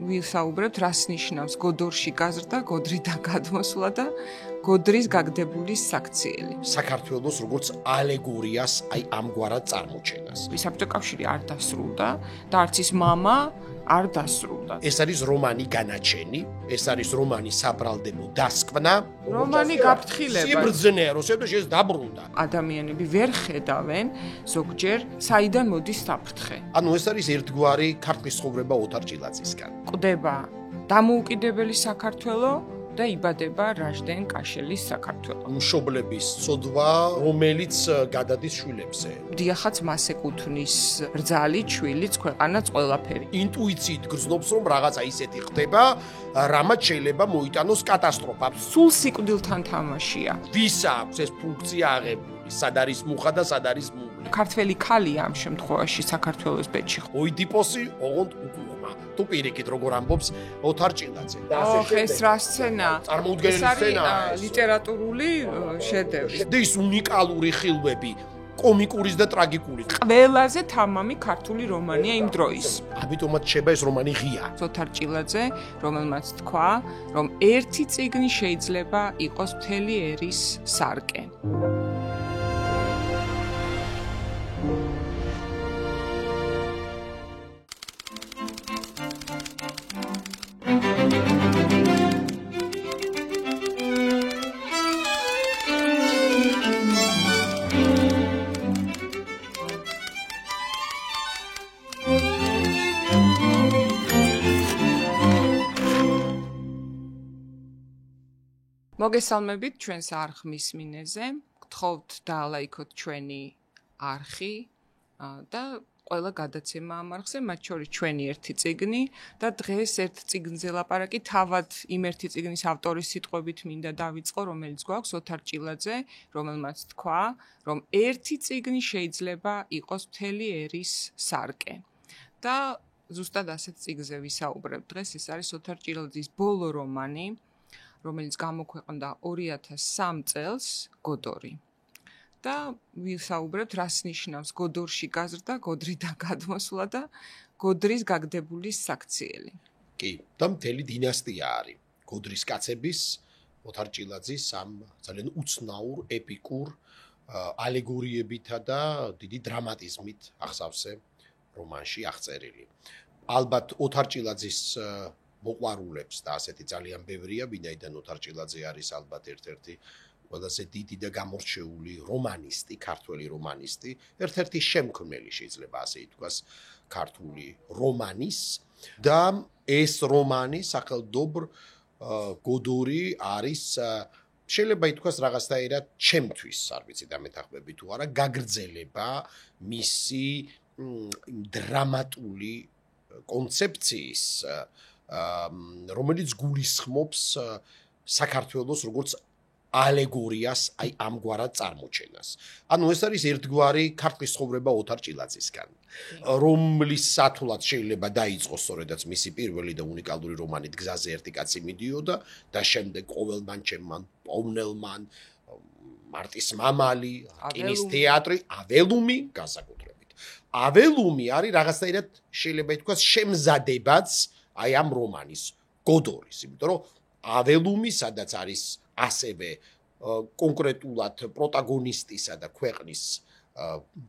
ვისაუბრებთ, რას ნიშნავს გოდორში გაზრდა, გოდრიდან გადმოსვლა და გოდრის გაგდებული საქციელი. საქართველოს როგორც ალეგორიას აი ამგვარად წარმოჩენას. საბჭოთა კავშირი არ დასრულდა და არც ის მამა არ დასრულდა. ეს არის რომანი განაჩენი, ეს არის რომანი საბრალდებო დასკვნა, რომანი გაფრთხილება. სიბრძნე, რუსეთში ეს დაბრუნდა. ადამიანები ვერ ხედავენ ზოგჯერ საიდან მოდის საფრთხე. ანუ ეს არის ერთგვარი ქართლის ცხოვრება ოთარ ჭილაძისგან. ყდება დამოუკიდებელი საქართველო და იბადება რაჟდენ კაშელის საქართველო. მშობლების ცოდვა, რომელიც გადადის შვილებზე. დიახაც მას ეკუთვნის რძალით, შვილიც, ქვეყანაც, ყველაფერი. ინტუიციით გრძნობს, რომ რაღაცა ისეთი ხდება, რამაც შეიძლება მოიტანოს კატასტროფა. სულ სიკვდილთან თამაშია. ვის აქვს ეს ფუნქცია აღებული? სად არის მუხა და სად არის მუხლი? ქართველი ქალია ამ შემთხვევაში საქართველოს ბედში. ოიდიპოსი, ოღონდ უკუღმა. თუ პირიქით როგორ ამბობს ოთარ ჭილაძე. ეს რა სცენა? წარმოუდგენელი სცენაა. ლიტერატურული შედევრი. და ის უნიკალური ხილვები, კომიკურის და ტრაგიკურის. ყველაზე თამამი ქართული რომანია იმ დროის. ამიტომაც შეება ეს რომანი ღია. ოთარ ჭილაძე, რომელმაც თქვა, რომ ერთი წიგნი შეიძლება იყოს მთელი ერის სარკე. მოგესალმებით ჩვენს არხმის მინეზე. გთხოვთ დაალაიქოთ ჩვენი არხი და ყველა გადაცემა ამ არხზე, მათ შორის ჩვენი ერთი წიგნი და დღეს ერთ წიგნზე ლაპარაკი თავად იმ ერთი წიგნის ავტორის სიტყვებით მინდა დავიწყო, რომელიც გვაქვს ოთარ ჭილაძე, რომელმაც თქვა, რომ ერთი წიგნი შეიძლება იყოს მთელი ერის სარკე. და ზუსტად ასეთ წიგნზე ვისაუბრებ დღეს. ეს არის ოთარ ჭილაძის ბოლო რომანი, რომელიც გამოქვეყნდა 2003 წელს, გოდორი. და ვისაუბრებთ, რას ნიშნავს გოდორში გაზრდა, გოდრიდან გადმოსვლა და გოდრის გაგდებული საქციელი. კი, და მთელი დინასტია არის. გოდრის კაცების, ოთარ ჭილაძის ამ ძალიან უცნაურ, ეპიკურ ალეგორიებითა და დიდი დრამატიზმით ახსავსე რომანში აღწერილი. ალბათ ოთარ ჭილაძის მოყვარულებს და ასეთი ძალიან ბევრია, ვინაიდან ოთარ ჭილაძე არის ალბათ ერთ-ერთი ყველაზე დიდი და გამორჩეული რომანისტი, ქართველი რომანისტი, ერთ-ერთი შემქმნელი შეიძლება ასე ითქვას ქართული რომანის და ეს რომანი სახელდობრ გოდორი არის შეიძლება ითქვას რაღაცნაირად ჩემთვის, არ ვიცი დამეთახმები თუ არა, გაგრძელება მისი დრამატული კონცეფციის, რომელიც გულისხმობს საქართველოს როგორც ალეგორიას აი ამგვარად წარმოჩენას. ანუ ეს არის ერთგვარი ქართლის ცხოვრება ოთარ ჭილაძისგან, რომლის სათვლად შეიძლება დაიწყოს სწორედაც მისი პირველი და უნიკალური რომანით გზაზე ერთი კაცი მიდიოდა და შემდეგ ყოველმან ჩემმან პოვნელმან, მარტის მამალი, რკინის თეატრი, აველუმი განსაკუთრებით. აველუმი არის რაღაცნაირად შეიძლება ითქვას შემზადებაც აი ამ რომანის გოდორის, იმიტომ რომ აველუმი, სადაც არის ასევე კონკრეტულად პროტაგონისტისა და ქვეყნის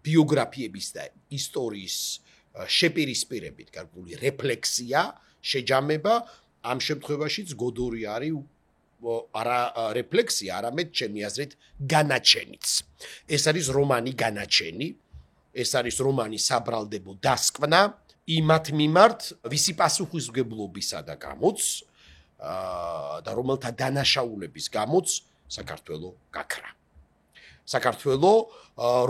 ბიოგრაფიების და ისტორიის შეპირისპირებით გარკვეული რეფლექსია, შეჯამება, ამ შემთხვევაშიც გოდორი არის არა რეფლექსია, არამედ ჩემი აზრით განაჩენიც. ეს არის რომანი განაჩენი, ეს არის რომანი საბრალდებო დასკვნა იმათ მიმართ, ვისი პასუხისმგებლობისა და გამოც და რომელთა დანაშაულების გამოც საქართველო გაქრა. საქართველო,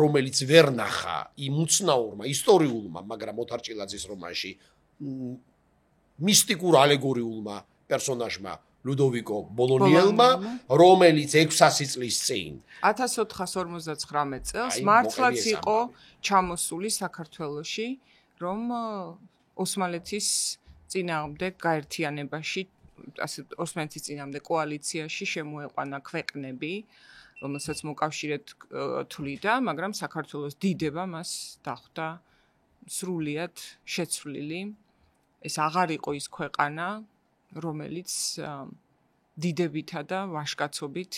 რომელიც ვერ ნახა იმ უცნაურმა ისტორიულმა, მაგრამ ოთარ ჭილაძის რომანში მისტიკურ ალეგორიულმა პერსონაჟმა ლუდოვიკო ბოლონიელმა, რომელიც 600 წლის წინ 1459 წელს მართლაც იყო ჩამოსული საქართველოში, რომ ოსმალეთის წინააღმდეგ გაერთიანებაში, ოსმალეთის წინააღმდეგ კოალიციაში შემოეყვანა ქვეყნები, რომელსაც მოკავშირედ თვლიდა, მაგრამ საქართველოს დიდება მას დახვდა სრულიად შეცვლილი. ეს აღარ იყო ის ქვეყანა, რომელიც დიდებითა და ვაჟკაცობით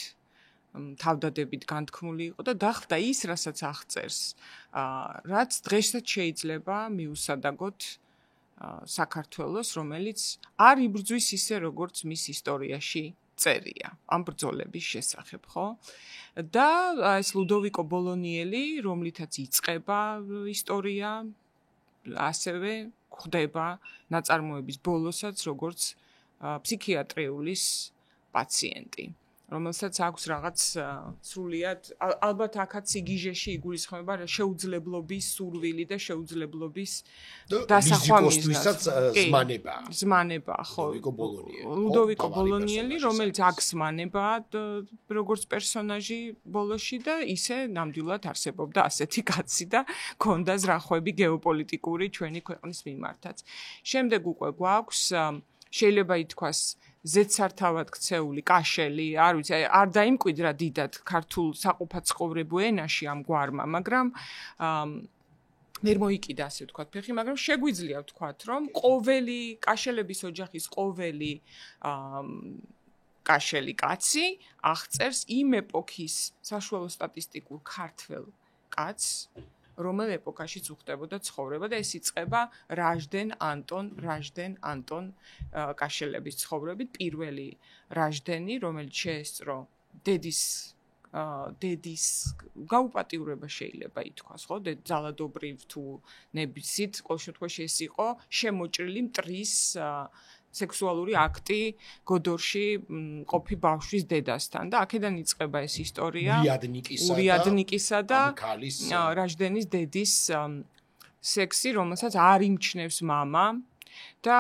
თავდადებით განთქმული იყო და დახვდა ის, რასაც აღწერს, რაც დღესაც შეიძლება მიუსადაგოთ საქართველოს, რომელიც არ იბრძვის ისე, როგორც მის ისტორიაში წერია ამ ბრძოლების შესახებ, ხო? და ეს ლუდოვიკო ბოლონიელი, რომლითაც იწყება ისტორია, ასევე ხვდება ნაწარმოების ბოლოსაც, როგორც ფსიქიატრიულის პაციენტი, რომელსაც აქვს რაღაც სრულიად ალბათ აქაც სიგიჟეში იგულისხმება შეუძლებლობის სურვილი და შეუძლებლობის დასახვამისთვისაც ზმანება ხო ლუდოვიკო ბოლონიელი რომელიც აქ ზმანება როგორც პერსონაჟი ბოლოში და ისე ნამდვილად არსებობდა ასეთი კაცი და ქონდა ზრახვები გეოპოლიტიკური ჩვენი ქვეყნის მიმართაც. შემდეგ უკვე გვაქვს შეიძლება ითქვას ზეცართავად ქცეული კაშელი, არ ვიცი, არ დაიმკვიდრა დიდად ქართულ საყოფაცხოვრებო ენაში ამ გვარმა, მაგრამ ვერ მოიკიდა ასე ვთქვათ ფეხი, მაგრამ შეგვიძლია ვთქვათ, რომ ყოველი კაშელების ოჯახის ყოველი კაშელი კაცი აღწერს იმ ეპოქის საშუალო სტატისტიკურ ქართველ კაცს, რომელ ეპოქაშიც უხდებოდა ცხოვრება და ეს იწყება რაჟდენ ანტონ კაშელების ცხოვრებით. პირველი რაჟდენი, რომელიც შეესწრო დედის გაუპატიურება შეიძლება ითქვას, ხო? ძალადობრივ თუ ნებისმიერ ყოველ შემთხვევაში ეს იყო შემოჭრილი მტრის სექსუალური აქტი გოდორში ყოფი ბავშვის დედასთან და აქედან იწყება ეს ისტორია ურიადნიკისა და რაჟდენის დედის სექსი, რომელსაც არ იმჩნევს მამა და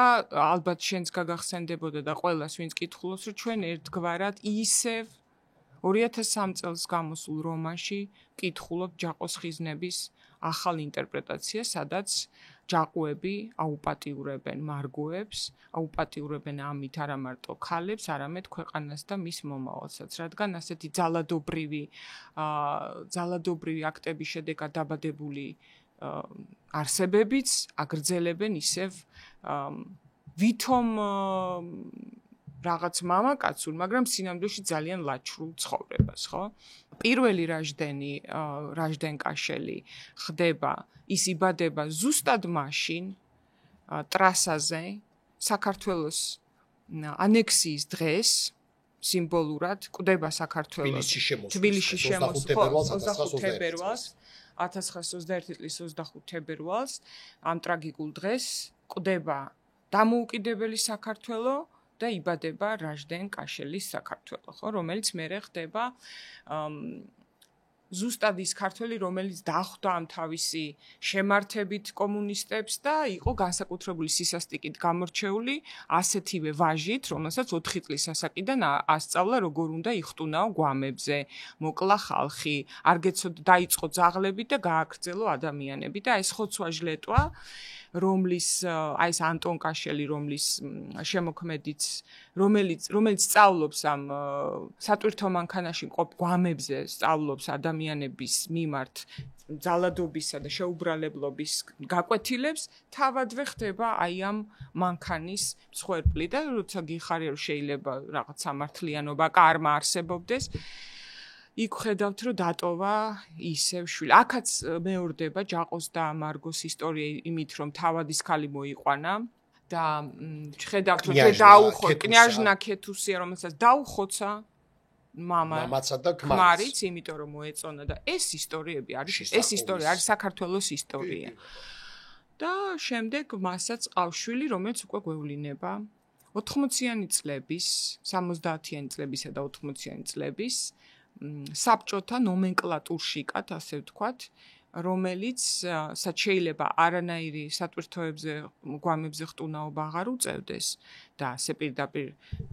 ალბათ შენს გაგახსენდებოდა და ყველას ვინც კითხულობს, რომ ჩვენ ერთგვარად ისევ 2003 წელს გამოსულ რომანში კითხულობ ჯაყოს ხიზნების ახალ ინტერპრეტაციას, სადაც ჯაყუები აუპატიურებენ მარგოებს, აუპატიურებენ ამით არა მარტო ქალებს, არამედ ქვეყანას და მის მომავალსაც, რადგან ასეთი ძალადობრივი აქტების შედეგად დაბადებული არსებებიც აგრძელებენ ისევ ვითომ რაღაც მამაკაცურ, მაგრამ სინამდვილეში ძალიან ლაჩრულ ცხოვრებას, ხო? პირველი რაჟდენ-კაშელი ხდება, ის იბადება ზუსტად მაშინ ტრასაზე, საქართველოს ანექსიის დღეს, სიმბოლურად კვდება საქართველოს თბილისში შემოსვლა 25 თებერვალს 1921 წლის 25 თებერვალს ამ ტრაგიკულ დღეს კვდება დამოუკიდებელი საქართველო და იბადება რაჟდენ-კაშელის საქართველო, ხო, რომელიც მერე ხდება ზუსტად ის ქართველი, რომელიც დახვდა ამ თავისი შემართებით კომუნისტებს და იყო განსაკუთრებული სისასტიკით გამორჩეული ასეთივე ვაჟით, რომელსაც 4 წლის ასაკიდან ასწავლა როგორ უნდა იხტუნაო გვამებზე, მოკლა ხალხი, არ გეცოდა დაიწყო ძაღლები და გააგრძელო ადამიანები და ეს ხოცვა-ჟლეტვა რომლის აი ეს ანტონ კაშელი, რომლის შემოქმედიც, რომელიც სწავლობს ამ სატვირთო მანქანაში მყოფ გვამებზე, სწავლობს ადამიანების მიმართ ძალადობისა და შეუბრალებლობის გაკვეთილებს, თავადვე ხდება აი ამ მანქანის მსხვერპლი და როცა გიხარია რომ შეიძლება რაღაც სამართლიანობა კარმა არსებობდეს, იქ ხედავთ, რომ დატოვა ისევ შვილი. აქაც მეორდება ჯაყოს და მარგოს ისტორია იმით, რომ თავადის ქალი მოიყვანა და ხედავთ, რომ დაუხო კნიაჟნა ქეთუსია, რომელსაც დაუხოცა მამაცა და ქმარიც, იმიტომ რომ მოეწონა და ეს ისტორიები არის, ეს ისტორია არის საქართველოს ისტორია. და შემდეგ მასაც ყავს შვილი, რომელიც უკვე გვევლინება 80-იანი წლების, 70-იანი წლებისა და 80-იანი წლების საბჭოთა ნომენკლატურშიკად, ასე ვთქვათ, რომელიც შეიძლება არანაირი სატვირთოებზე, გვამებზე ხტუნაობა აღარ უწევდეს და ასე პირდაპირ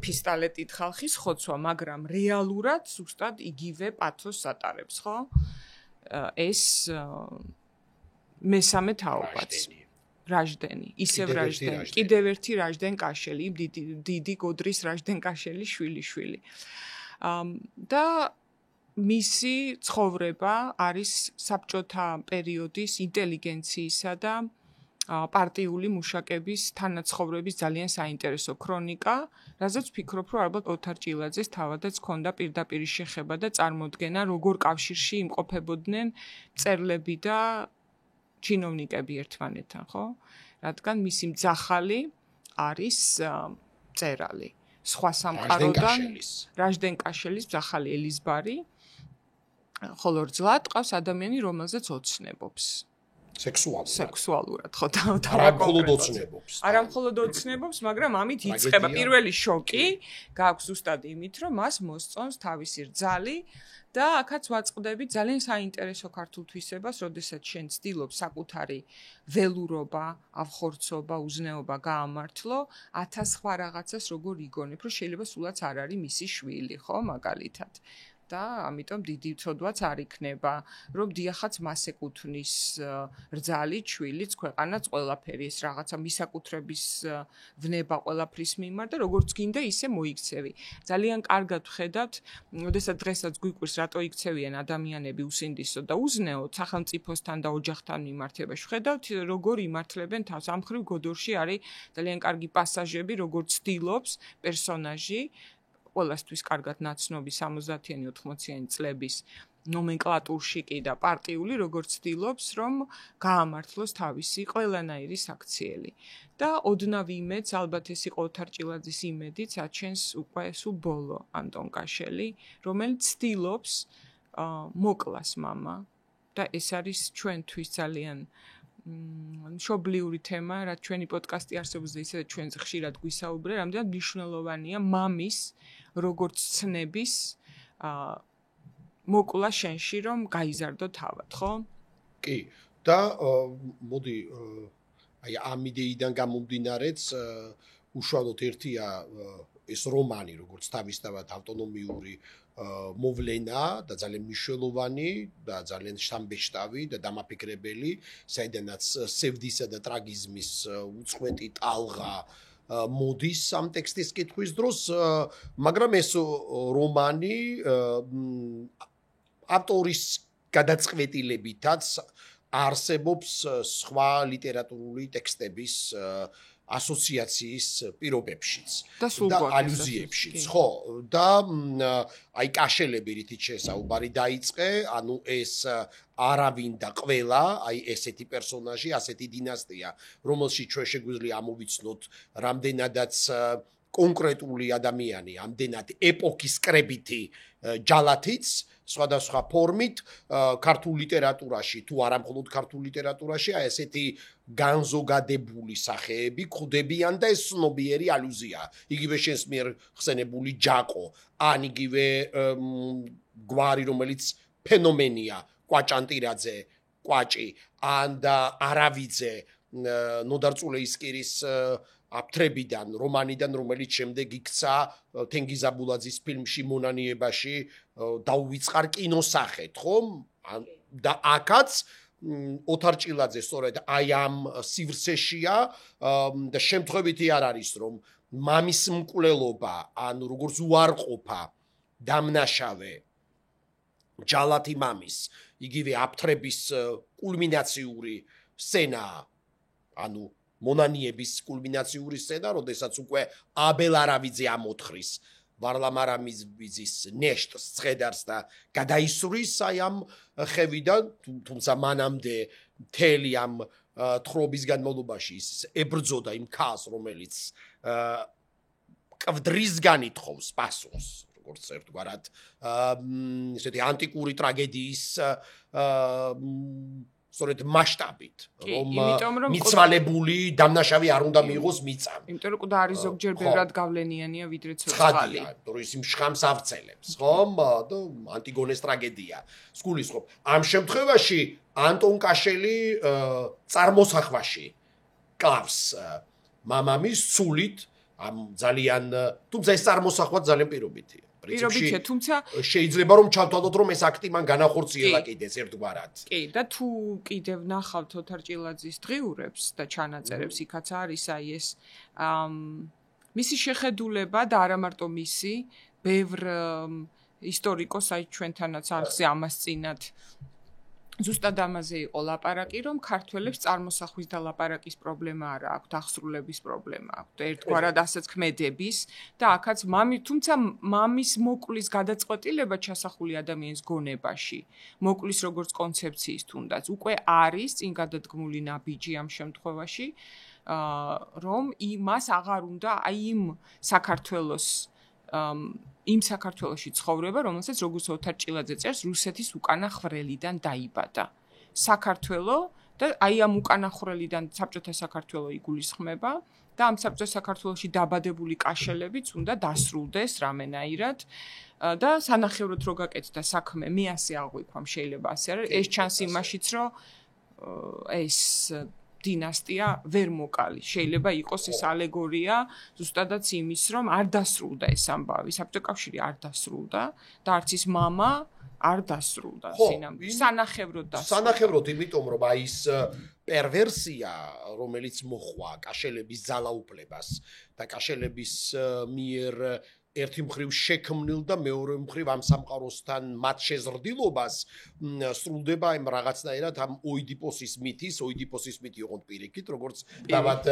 ფისტალეტით ხალხის ხოცვა, მაგრამ რეალურად ზუსტად იგივე პათოსს ატარებს, ხო? ეს მესამე თაობაც. რაჟდენი, ისევ რაჟდენი, კიდევ ერთი რაჟდენ-კაშელი, დიდი გოდრის რაჟდენ-კაშელი შვილი. და მისი ცხოვრება არის საბჭოთა პერიოდის ინტელიგენციისა და პარტიული მუშაკების თანაცხოვრების ძალიან საინტერესო ქრონიკა, რაზეც ვფიქრობ, რომ ალბათ ოთარ ჭილაძეს თავადაც ჰქონდა პირდაპირი შეხება და წარმოდგენა, როგორ კავშირში იმყოფებოდნენ მწერლები და ჩინოვნიკები ერთმანეთთან, ხო? რადგან მისი მძახალი არის მწერალი. სხვა სამყაროდან რაჟდენ კაშელის მძახალი ელიზბარი, ხოლო რძლად ყავს ადამიანი, რომელზეც ოცნებობს. სექსუალურად, ხო, არა მხოლოდ ოცნებობს, მაგრამ ამით იწყება პირველი შოკი, გაქვს ზუსტად იმით, რომ მას მოსწონს თავისი რძალი და აქაც ვაწყდები ძალიან საინტერესო ქართულ თვისებას, როდესაც შენ ცდილობ საკუთარი ველურობა, ავხორცობა, უზნეობა გაამართლო, 1000 სხვა რაღაცას როგორ იგონებ, რომ შეიძლება სულაც არ არის მისი შვილი, ხო, მაგალითად. და ამიტომ დიდი ცოდვაც არ იქნება, რომ დიახაც მას ეკუთვნის რძალი, შვილიც, ქვეყანაც, ყველაფერი ეს რაღაცა მისაკუთრების ვნება ყველაფრის მიმართ და როგორც გინდა ისე მოიქცევი. ძალიან კარგად ვხედავთ, როდესაც დღესაც გვიკვირს რატო იქცევიან ადამიანები უსინდისო და უზნეო სახელმწიფოსთან და ოჯახთან მიმართებაში. ვხედავთ, როგორ იმართლებენ თავს. ამ მხრივ გოდორში არის ძალიან კარგი პასაჟები, როგორც ცდილობს პერსონაჟი ყველასთვის კარგად ნაცნობი 70-იანი 80-იანი წლების ნომენკლატურში კი და პარტიული როგორც ცდილობს რომ გაამართლოს თავისი ყველანაირი საქციელი და ოდნავ იმედს ალბათ ეს იყო ოთარ ჭილაძის იმედიც აჩენს უკვე სულ ბოლო ანტონ კაშელი რომელიც ცდილობს მოკლას მამა და ეს არის ჩვენთვის ძალიან მშობლიური თემა, რაც ჩვენი პოდკასტი არსებობს და ისედაც ჩვენს ხშირად გვისაუბრე, რამდენად მნიშვნელოვანია მამის როგორც ცნების მოკლა შენში, რომ გაიზარდო თავად, ხო? კი. და მოდი აი ამ იდეიდან გამომდინარეც უშუალოდ ერთია ეს რომანი, როგორც თავისთავად ავტონომიური მოვლენა და ძალიან მნიშვნელოვანი და ძალიან შთამბეჭდავი და დამაფიქრებელი, საიდანაც სევდისა და ტრაგიზმის უწყვეტი ტალღა მოდის ამ ტექსტის კითხვის დროს, მაგრამ ეს რომანი ავტორის გადაწყვეტილებითაც არსებობს სხვა ლიტერატურული ტექსტების ასოციაციის პირობებშიც და ალუზიებშიც, ხო? და აი კაშელები რითიც შესაუბარი დაიწყე, ანუ ეს არავინ და ყველა, აი ესეთი პერსონაჟი, ასეთი დინასტია, რომელშიც ჩვენ შეგვიძლია ამოვიცნოთ რამდენადაც კონკრეტული ადამიანი, ამდენად ეპოქის კრებითი ჯალათიც, სხვადასხვა ფორმით, ქართულ ლიტერატურაში, თუ არა მხოლოდ ქართულ ლიტერატურაში, აი ესეთი განზოგადებული სახეები გვხვდებიან და ეს ცნობიერი ალუზია. იგივე შენს მიერ ხსენებული ჯაყო, ან იგივე გვარი, რომელიც ფენომენია, კვაჭანტირაძე, კვაჭი, ან და არავიძე, ნოდარ წულეისკირის აფთრებიდან, რომანიდან, რომელიც შემდეგ იქცა თენგიზ აბულაძის ფილმში მონანიებაში დაუვიწყარ კინოსახეთ, ხო? და აქაც ოთარ ჭილაძე სწორედ აი ამ სივრცეშია და შემთხვევითი არ არის, რომ მამის მკვლელობა, ანუ როგორც უარყოფა დამნაშავე ჯალათი მამის, იგივე აფთრების კულმინაციური სცენაა, ანუ მონანიების კულმინაციური სცენა, როდესაც უკვე აბელ არავიძე ამოთხრის ვარლამ არავიძის ნეშტს, ცხედარს და გადაისვრის აი ამ ხევიდან, თუმცა მანამდე მთელი ამ თხრობის განმავლობაში ის ებრძოდა იმ ქალს, რომელიც კვდრისგან ითხოვს პასუხს, როგორც ერთგვარად ესეთი ანტიკური ტრაგედიის სწორედ მასშტაბით, რომ მიცვალებული დამნაშავე არ უნდა მიიღოს მიწა. იმიტომ რომ და არის ზოგჯერ ბევრად გავლენიანია ვიდრე ცოცხალი. იმიტომ რომ ის იმ შხამს ავწელებს, ხო? და ანტიგონეს ტრაგედია. სგულისხმობ. ამ შემთხვევაში ანტონ კაშელი წარმოსახვაში კლავს მამამის სულით, ამ ძალიან, თუმცა ეს წარმოსახვა ძალიან პირობითია. პირობითია, თუმცა შეიძლება რომ ჩავთვალოთ, რომ ეს აქტი მან განახორციელა კიდეც ერთგვარად. კი, და თუ კიდევ ნახავთ ოთარ ჭილაძის დღიურებს და ჩანაწერებს, იქაც არის აი ეს მისი შეხედულება და არა მარტო მისი, ბევრ ისტორიკოს აი ჩვენთანაც არხზე ამას წინათ ზუსტად ამაზე იყო ლაპარაკი, რომ ქართველებს წარმოსახვის და ლაპარაკის პრობლემა არა აქვთ, აღსრულების პრობლემა აქვთ, ერთგვარად ასეც ქმედების და აქაც თუმცა მამის მოკვლის გადაწყვეტილება ჩასახული ადამიანის გონებაში, მოკვლის როგორც კონცეფციის თუნდაც უკვე არის წინ გადადგმული ნაბიჯი ამ შემთხვევაში, რომ მას აღარ უნდა აი იმ საქართველოში ცხოვრება, რომელსაც როგორც ოთარ ჭილაძე წერს, რუსეთის უკანა ხვრელიდან დაიბადა. საქართველო და აი ამ უკანა ხვრელიდან საბჭოთა საქართველო იგულისხმება და ამ საბჭოთა საქართველოში დაბადებული კაშელებიც უნდა დასრულდეს რამენაირად და სანახევროდ რო გაკეთდა საქმე, მე ასე აღვიქვამ, შეიძლება ასე არა, ეს ჩანს იმაშიც, რომ ეს დინასტია ვერ მოკალი. შეიძლება იყოს ეს ალეგორია ზუსტადაც იმის, რომ არ დასრულდა ეს ამბავი, საბჭოთა კავშირი არ დასრულდა და არც ის мама არ დასრულდა სინამდვილეში. სანახევროდ დასრულდა. სანახევროდ, იმიტომ რომ აი ეს პერვერსია, რომელიც მოხვა კაშელების ძალაუფლებას და კაშელების მიერ ერთი მხრივ შექმნილ და მეორე მხრივ ამ სამყაროსთან მათ შეზრდილობას სრულდება იმ რაღაცნაირად ამ ოიდიპოსის მითის მითი ოღონდ პირიქით, როგორც დავად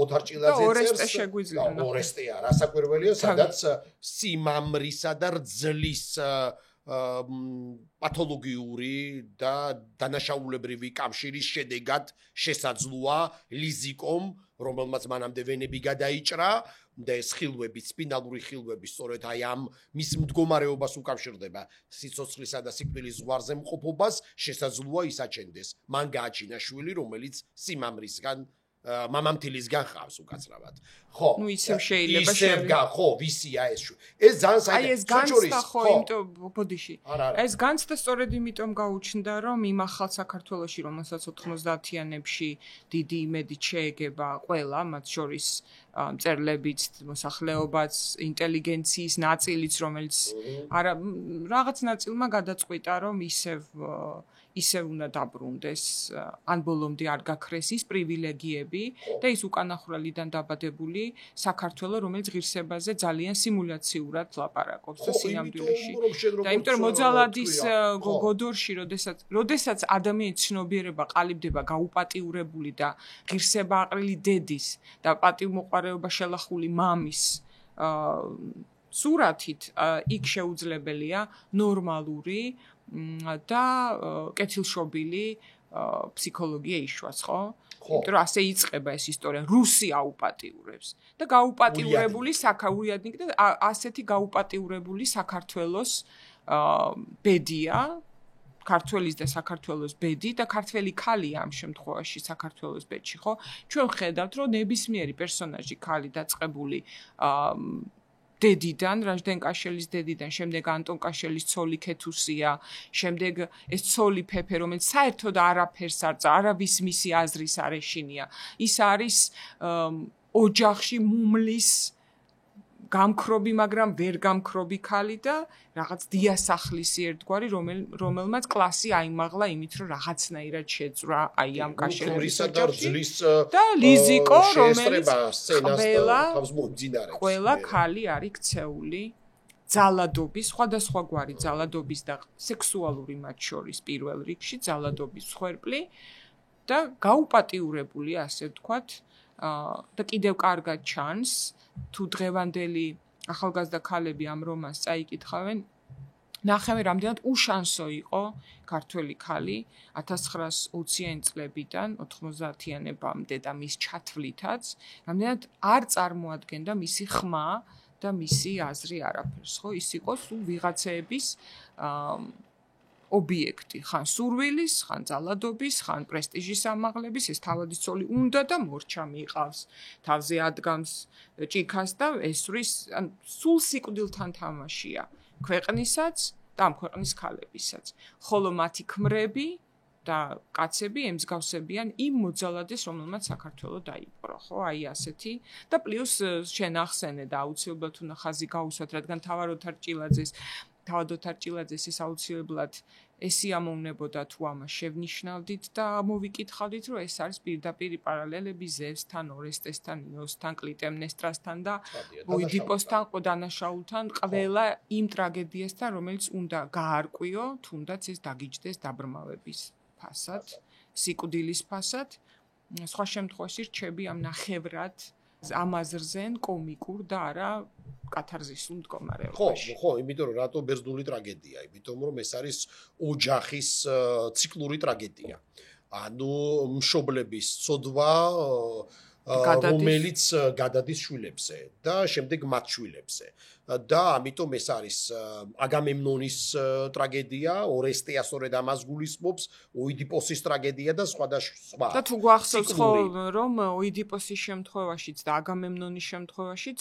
ოთარ ჭილაძე წერს, ორესტე არა, საკვირველია, სადაც სიმამრისა და რძლის პათოლოგიური და დანაშაულებრივი კავშირის შედეგად შესაძლოა ლიზიკომ, რომელმაც მანამდე ვენები გადაიჭრა და ეს ხილვები, სპინალური ხილვები, სწორედ აი ამ მის მდგომარეობას უკავშირდება სიცოცხლისა და სიკვდილის ზღვარზე მყოფობას, შესაძლოა ისაჩენდეს. მან გააჩინა შვილი, რომელიც სიმამრისგან მამამთილისგან ხავს უკაცრავად. ხო. ნუ ისევ შეიძლება ხო, ვისია ეს შვილი. ეს ძალიან საინტერესო. აი ეს განცდა ხო, იმიტომ ბოდიში. ეს განცდა სწორედ იმიტომ გაუჩნდა, რომ იმ ახალ საქართველოში, რომელსაც 90-იანებში დიდი იმედით შეეგება ყველა, მათ შორის მწერლებიც, მოსახლეობაც, ინტელიგენციის ნაწილიც, რომელიც არა რაღაც ნაწილმა გადაწყვიტა, რომ ისევ უნდა დაბრუნდეს, ან ბოლომდე არ გაქრეს ის პრივილეგიები და ის უკანახვრელიდან დაბადებული საქართველო, რომელიც ღირსებაზე ძალიან სიმულაციურად ლაპარაკობს და სინამდვილეში. და იმიტომ რომ მოძალადის გოდორში, როდესაც ადამიანის ცნობიერება ყალიბდება გაუპატიურებული და ღირსება აყრილი დედის და პატივმოყვარეობა შელახული მამის სურათით, იქ შეუძლებელია ნორმალური და კეთილშობილი ფსიქოლოგია იშვას, ხო? იმიტომ რომ ასე იწყება ეს ისტორია, რუსი აუპატიურებს და გაუპატიურებული საკაურიადნიკი და ასეთი გაუპატიურებული საქართველოს ბედია, ქართველის და საქართველოს ბედი და ქართველი ქალია ამ შემთხვევაში საქართველოს ბედში, ხო? ჩვენ ხედავთ, რომ ნებისმიერი პერსონაჟი ქალი დაწყებული დედიდან, რაჟდენ კაშელის დედიდან, შემდეგ ანტონ კაშელის ცოლი ქეთუსია, შემდეგ ეს ცოლი ფეფე, რომელიც საერთოდ არაფერს არავის მისი აზრის არ ეშინია. ის არის ოჯახში მუმლის გამქრობი, მაგრამ ვერ გამქრობი ქალი და რაღაც დიასახლისი ერთგვარი, რომელმაც კლასი აიმაღლა იმით, რომ რაღაცნაირად შეწვრა აი ამ კაშელის და ლიზიკო, რომელიც ყველა ქალი არის ქცეული ძალადობის, სხვადასხვაგვარი ძალადობის და სექსუალური მათ შორის პირველ რიგში ძალადობის მსხვერპლი და გაუპატიურებული, ასე ვთქვათ, და კიდევ კარგად ჩანს თუ დღევანდელი ახალგაზრდა ქალები ამ რომანს წაიკითხავენ, ნახავენ რამდენად უშანსო იყო ქართველი ქალი 1920-იან წლებიდან 90-იანებამდე და მის ჩათვლითაც, რამდენად არ წარმოადგენდა მისი ხმა და მისი აზრი არაფერს, ხო? ის იყო სულ ვიღაცეების ობიექტი, ხან სურვილის, ხან ძალადობის, ხან პრესტიჟის ამაღლების, ეს თავადის ცოლი უნდა და მორჩა მიყავს, თავზე ადგამს ჭიქას და ესვრის, ან სულ სიკვდილთან თამაშია ქვეყნისაც და ამ ქვეყნის ქალებისაც. ხოლო მათი ქმრები და კაცები ემსგავსებიან იმ მოძალადეს, რომელმაც საქართველო დაიპყრო, ხო? აი ასეთი და პლუს შენ ახსენე და აუცილებლად უნდა ხაზი გაუსვათ, რადგან თავად ოთარ ჭილაძეს თავად ოთარ ჭილაძეს ეს აუცილებლად ესიამოვნებოდა თუ ამას შევნიშნავდით და მოვიკითხავდით, რომ ეს არის პირდაპირი პარალელები ზევსთან, ორესტესთან, იოსთან, კლიტემნესტრასთან და ოიდიპოსთან, დანაშაულთან, ყველა იმ ტრაგედიასთან, რომელიც უნდა გაარკვიო, თუნდაც ეს დაგიჯდეს დაბრმავების ფასად, სიკვდილის ფასად. სხვა შემთხვევაში რჩები ამ ნახევრად ამაზრზენ კომიკურ და არა კათარზისულ მდგომარეობაში. ხო, იმიტომ რომ რატო ბერძნული ტრაგედია? იმიტომ რომ ეს არის ოჯახის ციკლური ტრაგედია. ანუ მშობლების ცოდვა, რომელიც გადადის შვილებზე და შემდეგ მათ შვილებზე. და ამიტომ ეს არის აგამემნონის ტრაგედია, ორესტე ასორედ ამას გულისხმობს, ოიდიპოსის ტრაგედია და სხვა და სხვა. და თუ გვახსოვს ხო, რომ ოიდიპოსის შემთხვევაშიც და აგამემნონის შემთხვევაშიც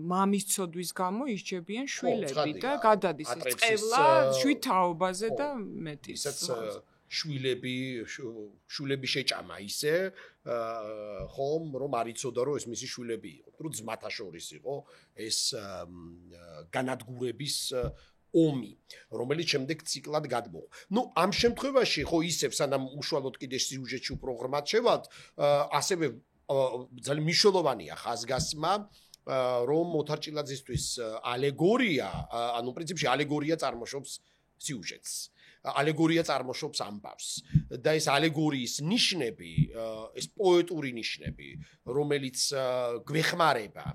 მამის ცოდვის გამო ისჯებიან შვილები და გადადის ეს წევლა შვითაობაზე და მეტის. შვილები შეჭამა ისე ხომ რომ არ იცოდა რომ ეს მისი შვილები იყო. თუ ძმათა შორის იყო ეს განადგურების ომი, რომელიც შემდეგ ციკლად გადმოვა. ნუ ამ შემთხვევაში ხო ისევ სანამ უშუალოდ კიდე სიუჟეტში უფრო ღრმად შევალთ, ასევე ძალიან მნიშვნელოვანია ხაზგასმა რომ ოთარ ჭილაძისთვის ალეგორია, ანუ პრინციპში ალეგორია წარმოშობს სიუჟეტს. ალეგორია წარმოშობს ამბავს და ეს ალეგორიის ნიშნები, ეს პოეტური ნიშნები, რომელიც გვეხმარება,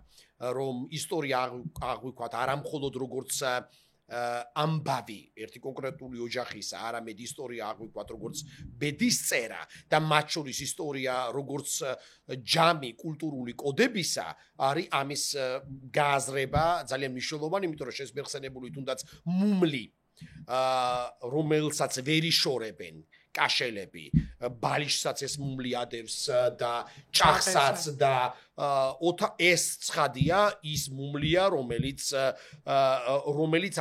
რომ ისტორია აღვიქვათ არა მხოლოდ როგორც ამბავი ერთი კონკრეტული ოჯახისა, არამედ ისტორია აღვიქვათ როგორც ბედისწერა და მათ შორის ისტორია როგორც ჯამი კულტურული კოდებისა, არის ამის გააზრება ძალიან მნიშვნელოვანი, იმიტომ რომ შესაძლებელი თუნდაც მუმლი რომელსაც ვერ იშორებენ კაშელები, ბალიშსაც ეს მუმლი ადევს და ჭახსაც და ეს ცხადია ის მუმლია, რომელიც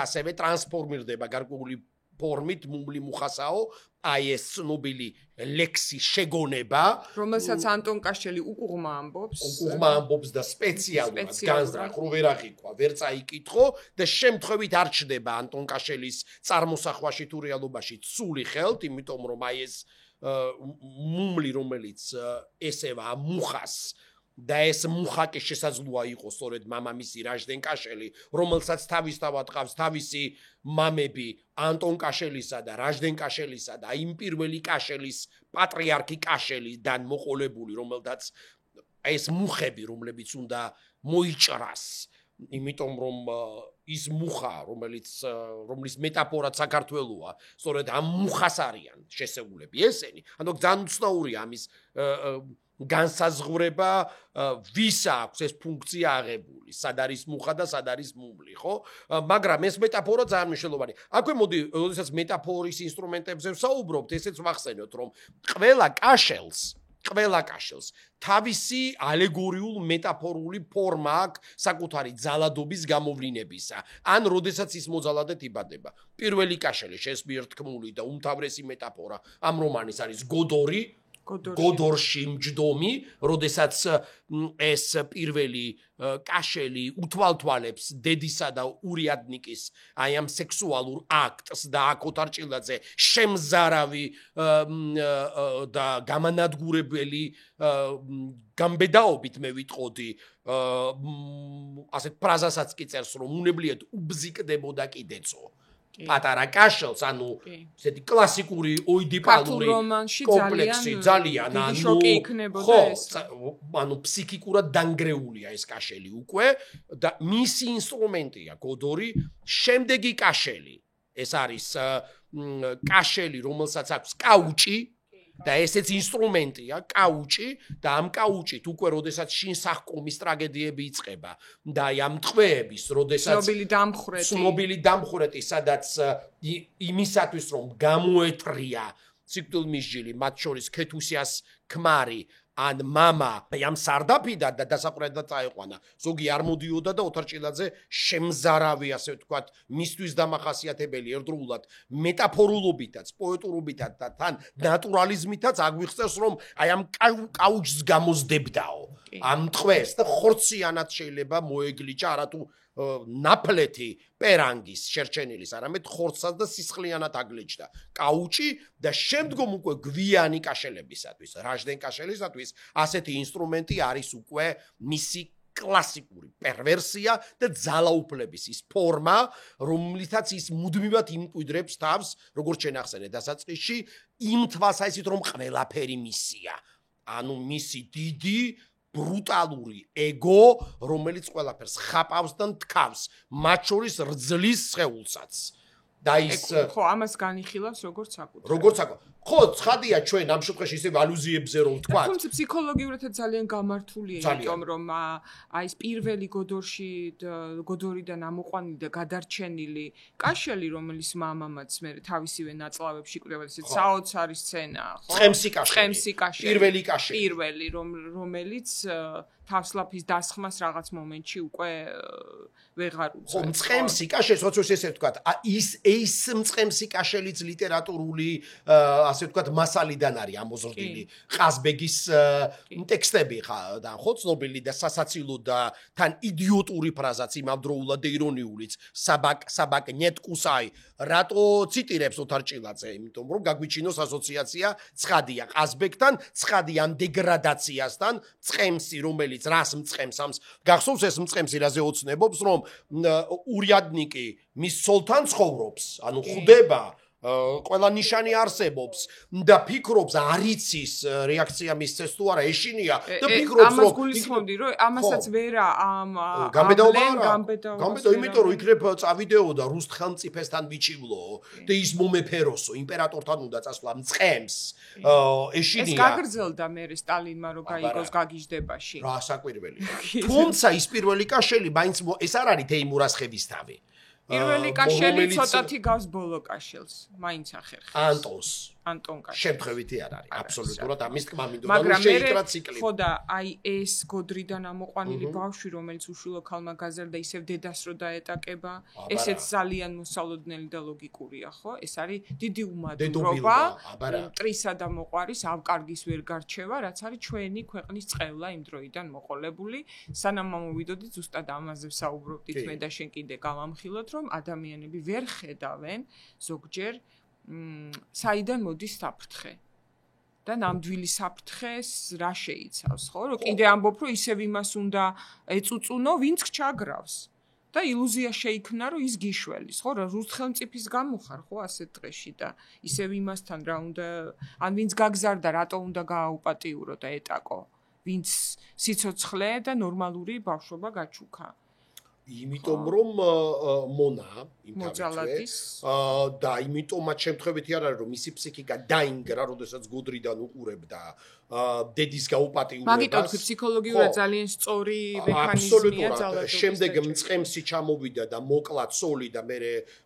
ასევე ტრანსფორმირდება გარკვეული ფორმით მუმლი მუხასაო, აი ეს ცნობილი ლექსის შეგონება, რომელსაც ანტონ კაშელი უყურმა ამბობს და სპეციალურად განზრახ რო ვერ აღიქვა, ვერ წაიკითხო და შემთხვევით არ ჩდება ანტონ კაშელის წარმოსახვაში თუ რეალობაში ცული ხელთ, იმიტომ რომ აი ეს მუმლი რომელიც ესევა მუხას და ეს მუხა კი შესაძლოა იყოს სწორედ მამამისი რაჟდენ კაშელი, რომელსაც თავისთავად ყავს თავისი მამები ანტონ კაშელისა და რაჟდენ კაშელისა და იმ პირველი კაშელის პატრიარქი კაშელიდან მოყოლებული, რომელთაც ეს მუხები, რომლებიც უნდა მოიჭრას, იმიტომ რომ ის მუხა, რომლის მეტაფორად საქართველოა, სწორედ ამ მუხას არიან შესეულები ესენი. ანუ ძალიან უცნაურია ამის განსაზღვრება ვის აქვს ეს ფუნქცია აღებული, სად არის მუხა და სად არის მუმლი, ხო? მაგრამ ეს მეტაფორა ძალიან მნიშვნელოვანია. აქვე მოდი, როდესაც მეტაფორის ინსტრუმენტებზე ვსაუბრობთ, ესეც ვახსენოთ, რომ ყველა კაშელს თავისი ალეგორიულ მეტაფორული ფორმა აქვს საკუთარი ძალადობის გამოვლინებისა. ან როდესაც ის მოძალადეთ იბადება. პირველი კაშელი შესბირ თქმული და უმთავრესი მეტაფორა ამ რომანის არის გოდორში მჯდომი, როდესაც ეს პირველი კაშელი უთვალთვალებს დედისა და ურიადნიკის აი ამ სექსუალურ აქტს და აქ ოთარ ჭილაძე შემზარავი და გამანადგურებელი გამბედაობით მე ვიტყოდი ასეთ ფრაზასაც კი წერს რომ უნებლიეთ უბზიკდებოდა კიდეცო პატარა კაშელს, ანუ ესეთი კლასიკური ოიდიპალური კომპლექსი ძალიან შოკი იქნებოდა ეს. ანუ ფსიქიკურად დანგრეულია ეს კაშელი უკვე და მისი ინსტრუმენტია გოდორი, შემდეგი კაშელი. ეს არის კაშელი, რომელსაც აქვს კაუჭი და ესეც ინსტრუმენტია, კაუჭი და ამ კაუჭით უკვე როდესაც შინსახკომის ტრაგედიები იწყება და აი ამ ტყვეების, როდესაც ცნობილი დამხრეტი, სადაც იმისათვის რომ გამოეტრია ციკლმისჯილი, მათ შორის ქეთუსიას ქმარი ან მამა ამ სარდაფიდან და დასაყრედად წაეყვანა. ზოგი არ მოდიოდა და ოთარ ჭილაძე შემზარავი, ასე ვთქვათ, მისთვის დამახასიათებელი ერთდროულად მეტაფორულობითაც, პოეტურობითაც და თან ნატურალიზმითაც აგვიხსენს, რომ აი ამ კაუჭს გამოზდებდაო. ამ ტყვეს და ხორციანად შეიძლება მოეგლიჭა, არათუ ნაფლეთი პერანგის შერჩენილის, არამედ ხორცსაც და სისხლიანად აგლეჭდა კაუჩი და შემდგომ უკვე გვიანი კაშელებისათვის, რაჟდენ კაშელისათვის ასეთი ინსტრუმენტი არის უკვე მისი კლასიკური პერვერსია და ძალაუფლების ის ფორმა, რომლითაც ის მუდმივად იმკვიდრებს თავს, როგორც შენახსენე დასაწყისში, იმ თვალსაზრისით, რომ ყველაფერი მისია. ანუ მისი დიდი ბრუტალური ეგო, რომელიც ყველაფერს ხაპავს და თქავს, მათ შორის რძლის სხეულსაც. და ის ხო, ამას განიხილავს როგორც საკუთრება. როგორც საკუთრება. ხო, ცხადია ჩვენ ამ შემთხვევაში ისე ალუზიებზე რომ ვთქვა. თუმცა ფსიქოლოგიურადაც ძალიან გამართულია, იმიტომ რომ აი ეს პირველი გოდორიდან ამოყვანილი და გადარჩენილი კაშელი, რომელიც მამამაც მე თავისივე ნაწლავებში იკვრება, ესეც საოცარი სცენაა, ხო? წყემსი კაშელი. პირველი კაშელი. პირველი, რომელიც თავსლაფის დასხმას რაღაც მომენტში უკვე ვეღარ უწევს. ხო, წყემსი კაშელი, სოციალს ესე ვთქვა, ის წყემსი კაშელიც ლიტერატურული ასე ვთქვათ, მასალიდან არის ამოზრდილი ყაზბეგის ტექსტები და ხო ცნობილი და სასაცილო და თან იდიოტური ფრაზაც იმავდროულად და ირონიულიც საბაკ ნეტკუსაი რატო ციტირებს ოთარჭილაძე, იმიტომ რომ გაგვიჩინოს ასოციაცია ცხადია ყაზბეგთან, ცხადია ამ დეგრადაციასთან, წყემსი რომელიც რას მწყემს ამს გახსოვს ეს მწყემსი რაზე ოცნებობს რომ ურიადნიკი მის ცოლთან ცხოვრობს, ანუ ხვდება ყველა ნიშანი არსებობს და ფიქრობს არიცის რეაქცია მისცეს თუ არა ეშინია და ფიქრობს რომ ამას გულისხმობდი რომ ამასაც ვერა ამ გამბედაობა იმიტომ რომ იქნებ წავიდეოდა რუს ხელმწიფესთან ვიჩივლო და ის მომეფეროსო იმპერატორთან უნდა წასვლა მწყემს ეშინია ეს გაგრძელდა მე სტალინმა რომ გაიგოს გაგიჟდებაში რა საკვირველი თუმცა ის პირველი კაშელი მაინც ეს არ არის თეიმურას ხევისთავი პირველი კაშელი ცოტათი გავს ბოლო კაშელს, მაინც ახერხებს. ანტონ კაშელი. შემთხვევითი არ არის, აბსოლუტურად ამის თქმა მინდოდა, რომ შეიკრა ციკლი. ხო და აი ეს გოდრიდან ამოყვანილი ბავშვი, რომელიც უშვილო ქალმა გაზარდა, ისევ დედას რო დაეტაკება, ესეც ძალიან მოსალოდნელი და ლოგიკურია, ხო? ეს არის დიდი უმადრობა, მტრისა და მოყვარის ავკარგის ვერ გარჩევა, რაც არის ჩვენი ქვეყნის წყევლა იმ დროიდან მოყოლებული. სანამ მომვიდოდით ზუსტად ამაზე ვსაუბრობდით მე და შენ კიდე გავამხილოთ, რომ ადამიანები ვერ ხედავენ ზოგჯერ საიდან მოდის საფრთხე და ნამდვილი საფრთხეს რა შეიცავს, ხო? რომ კიდე ამბობ, რომ ისევ იმას უნდა ეწუწუნო, ვინც ჩაგრავს. და ილუზია შეიქმნა, რომ ის გიშველის, ხო? რა რუს ხელმწიფის გამო ხარ, ხო, ასეთ დღეში და ისევ იმასთან რა უნდა, ან ვინც გაგზარდა, რატო უნდა გააუპატიურო და ეტაკო, ვინც სიცოცხლე და ნორმალური ბავშვობა გაჩუქა. იმიტომ რომ მონა იმთავითვე და იმიტომაც შემთხვევითი არ არის რომ მისი ფსიქიკა დაინგრა, როდესაც გოდრიდან უყურებდა დედის გაუპატიურებას. მაგიტომ ფსიქოლოგიურად ძალიან სწორი მექანიზმია ძალადობის. შემდეგ მწყემსი ჩამოვიდა და მოკლა ცოლი და მე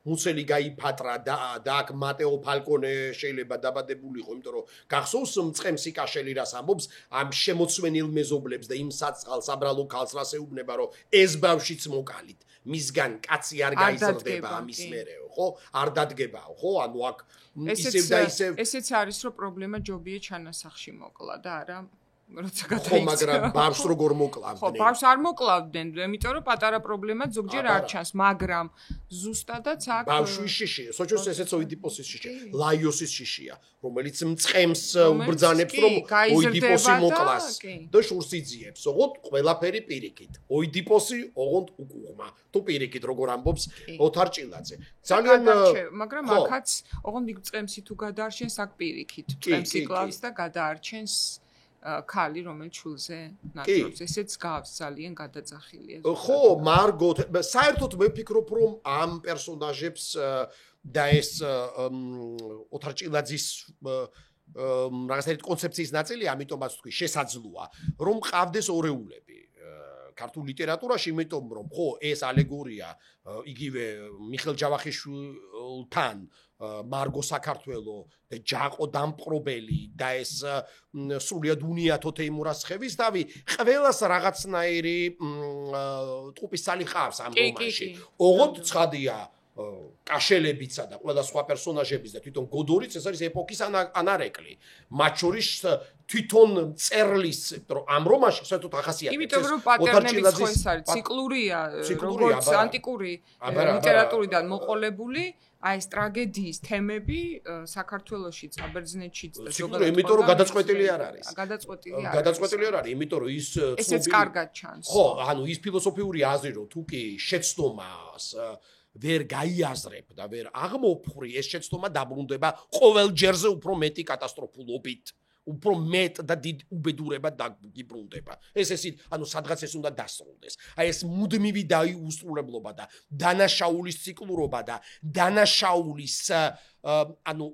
მუცელი გაიფატრა და აქ მატეო ფალკონე შეიძლება დაბადებულიყო, იმიტომ რომ გახსოვს მწყემსი კაშელი რას ამბობს ამ შემოცვენილ მეზობლებს და იმ საწყალს აბრალო ქალს რას ეუბნება, რომ ეს ბავშვიც მოკალით. მისგან კაცი არ გაიზრდება ამის მერეო, ხო? არ დადგებაო, ხო? ანუ აქ ისევ და ისევ ესეც არის რომ პრობლემა ჯობია ჩანასახში მოკლა და არა როცა გადაიქცა. ხო, მაგრამ ბავშვს როგორ მოკლავდნენ? ხო, ბავშვს არ მოკლავდნენ, იმიტომ რომ პატარა პრობლემა ზოგჯერ არ ჩანს, მაგრამ ზუსტადაც აქ ბავშვის შიშია, სოჭოს ესეც ოიდიპოსის შიშია, ლაიოსის შიშია, რომელიც მწყემს უბრძანებს რომ ოიდიპოსი მოკლას და შურს იძიებს. ოღონდ ყველაფერი პირიქით. ოიდიპოსი ოღონდ უკუღმა. თუ პირიქით როგორ ამბობს ოთარჭილაძე. ძალიან მაგრამ აქაც ოღონდ მწყემსი თუ გადაარჩენს აქ პირიქით. მწყემსი კლავს და გადაარჩენს ქალი რომელიც შულზე ნატრობს ესეც გავს ძალიან გადაძახილია ხო მარგო საერთოდ მე ვფიქრობ რომ ამ პერსონაჟებს და ეს ოთარჭილაძის რაღაცა კონცეფციის ნაწილი ამიტომაც თქვი შესაძლოა რომ ყავდეს ორეულები ქართულ ლიტერატურაში იმიტომ რომ ხო ეს ალეგორია იგივე მიხელ ჯავახიშვილთან მარგო საქართველო და ჯაყო დამპყრობელი და ეს სრულიად უნიათო თეიმურას ხევისთავი ყველას რაღაცნაირი ტყუპის სალი ხავს ამ რომანში. ოღონდ ცხადია კაშელებიცა და ყველა სხვა პერსონაჟების და თვითონ გოდორიც ეს არის ეპოქის ანარეკლი. მათ შორის თვითონ წერლის, რომ ამ რომანში საერთოდ ახასიათებს. იმიტომ რომ პატერნებიც ხო ეს არის ციკლურია, როგორც ანტიკური ლიტერატურიდან მოყოლებული, აი ეს ტრაგედიის თემები საქართველოშიც, აბერძნეთშიც და ზოგადად იმიტომ რომ გადაწყვეტილი არ არის. გადაწყვეტილი არ არის, იმიტომ რომ ის ესეც კარგად ჩანს. ხო, ანუ ის ფილოსოფიური აზრი რომ თუ კი შეცდომას ვერ გაიაზრებ და ვერ აღმოფხრი, ეს შეცდომა დაბრუნდება ყოველ ჯერზე უფრო მეტი კატასტროფულობით. უფრო მეტ და დიდ უბედურებად დაგიბრუნდება. ეს ანუ სადღაც ეს უნდა დასრულდეს. აი ეს მუდმივი დაუსრულებლობა და დანაშაულის ციკლურობა და დანაშაულის ანუ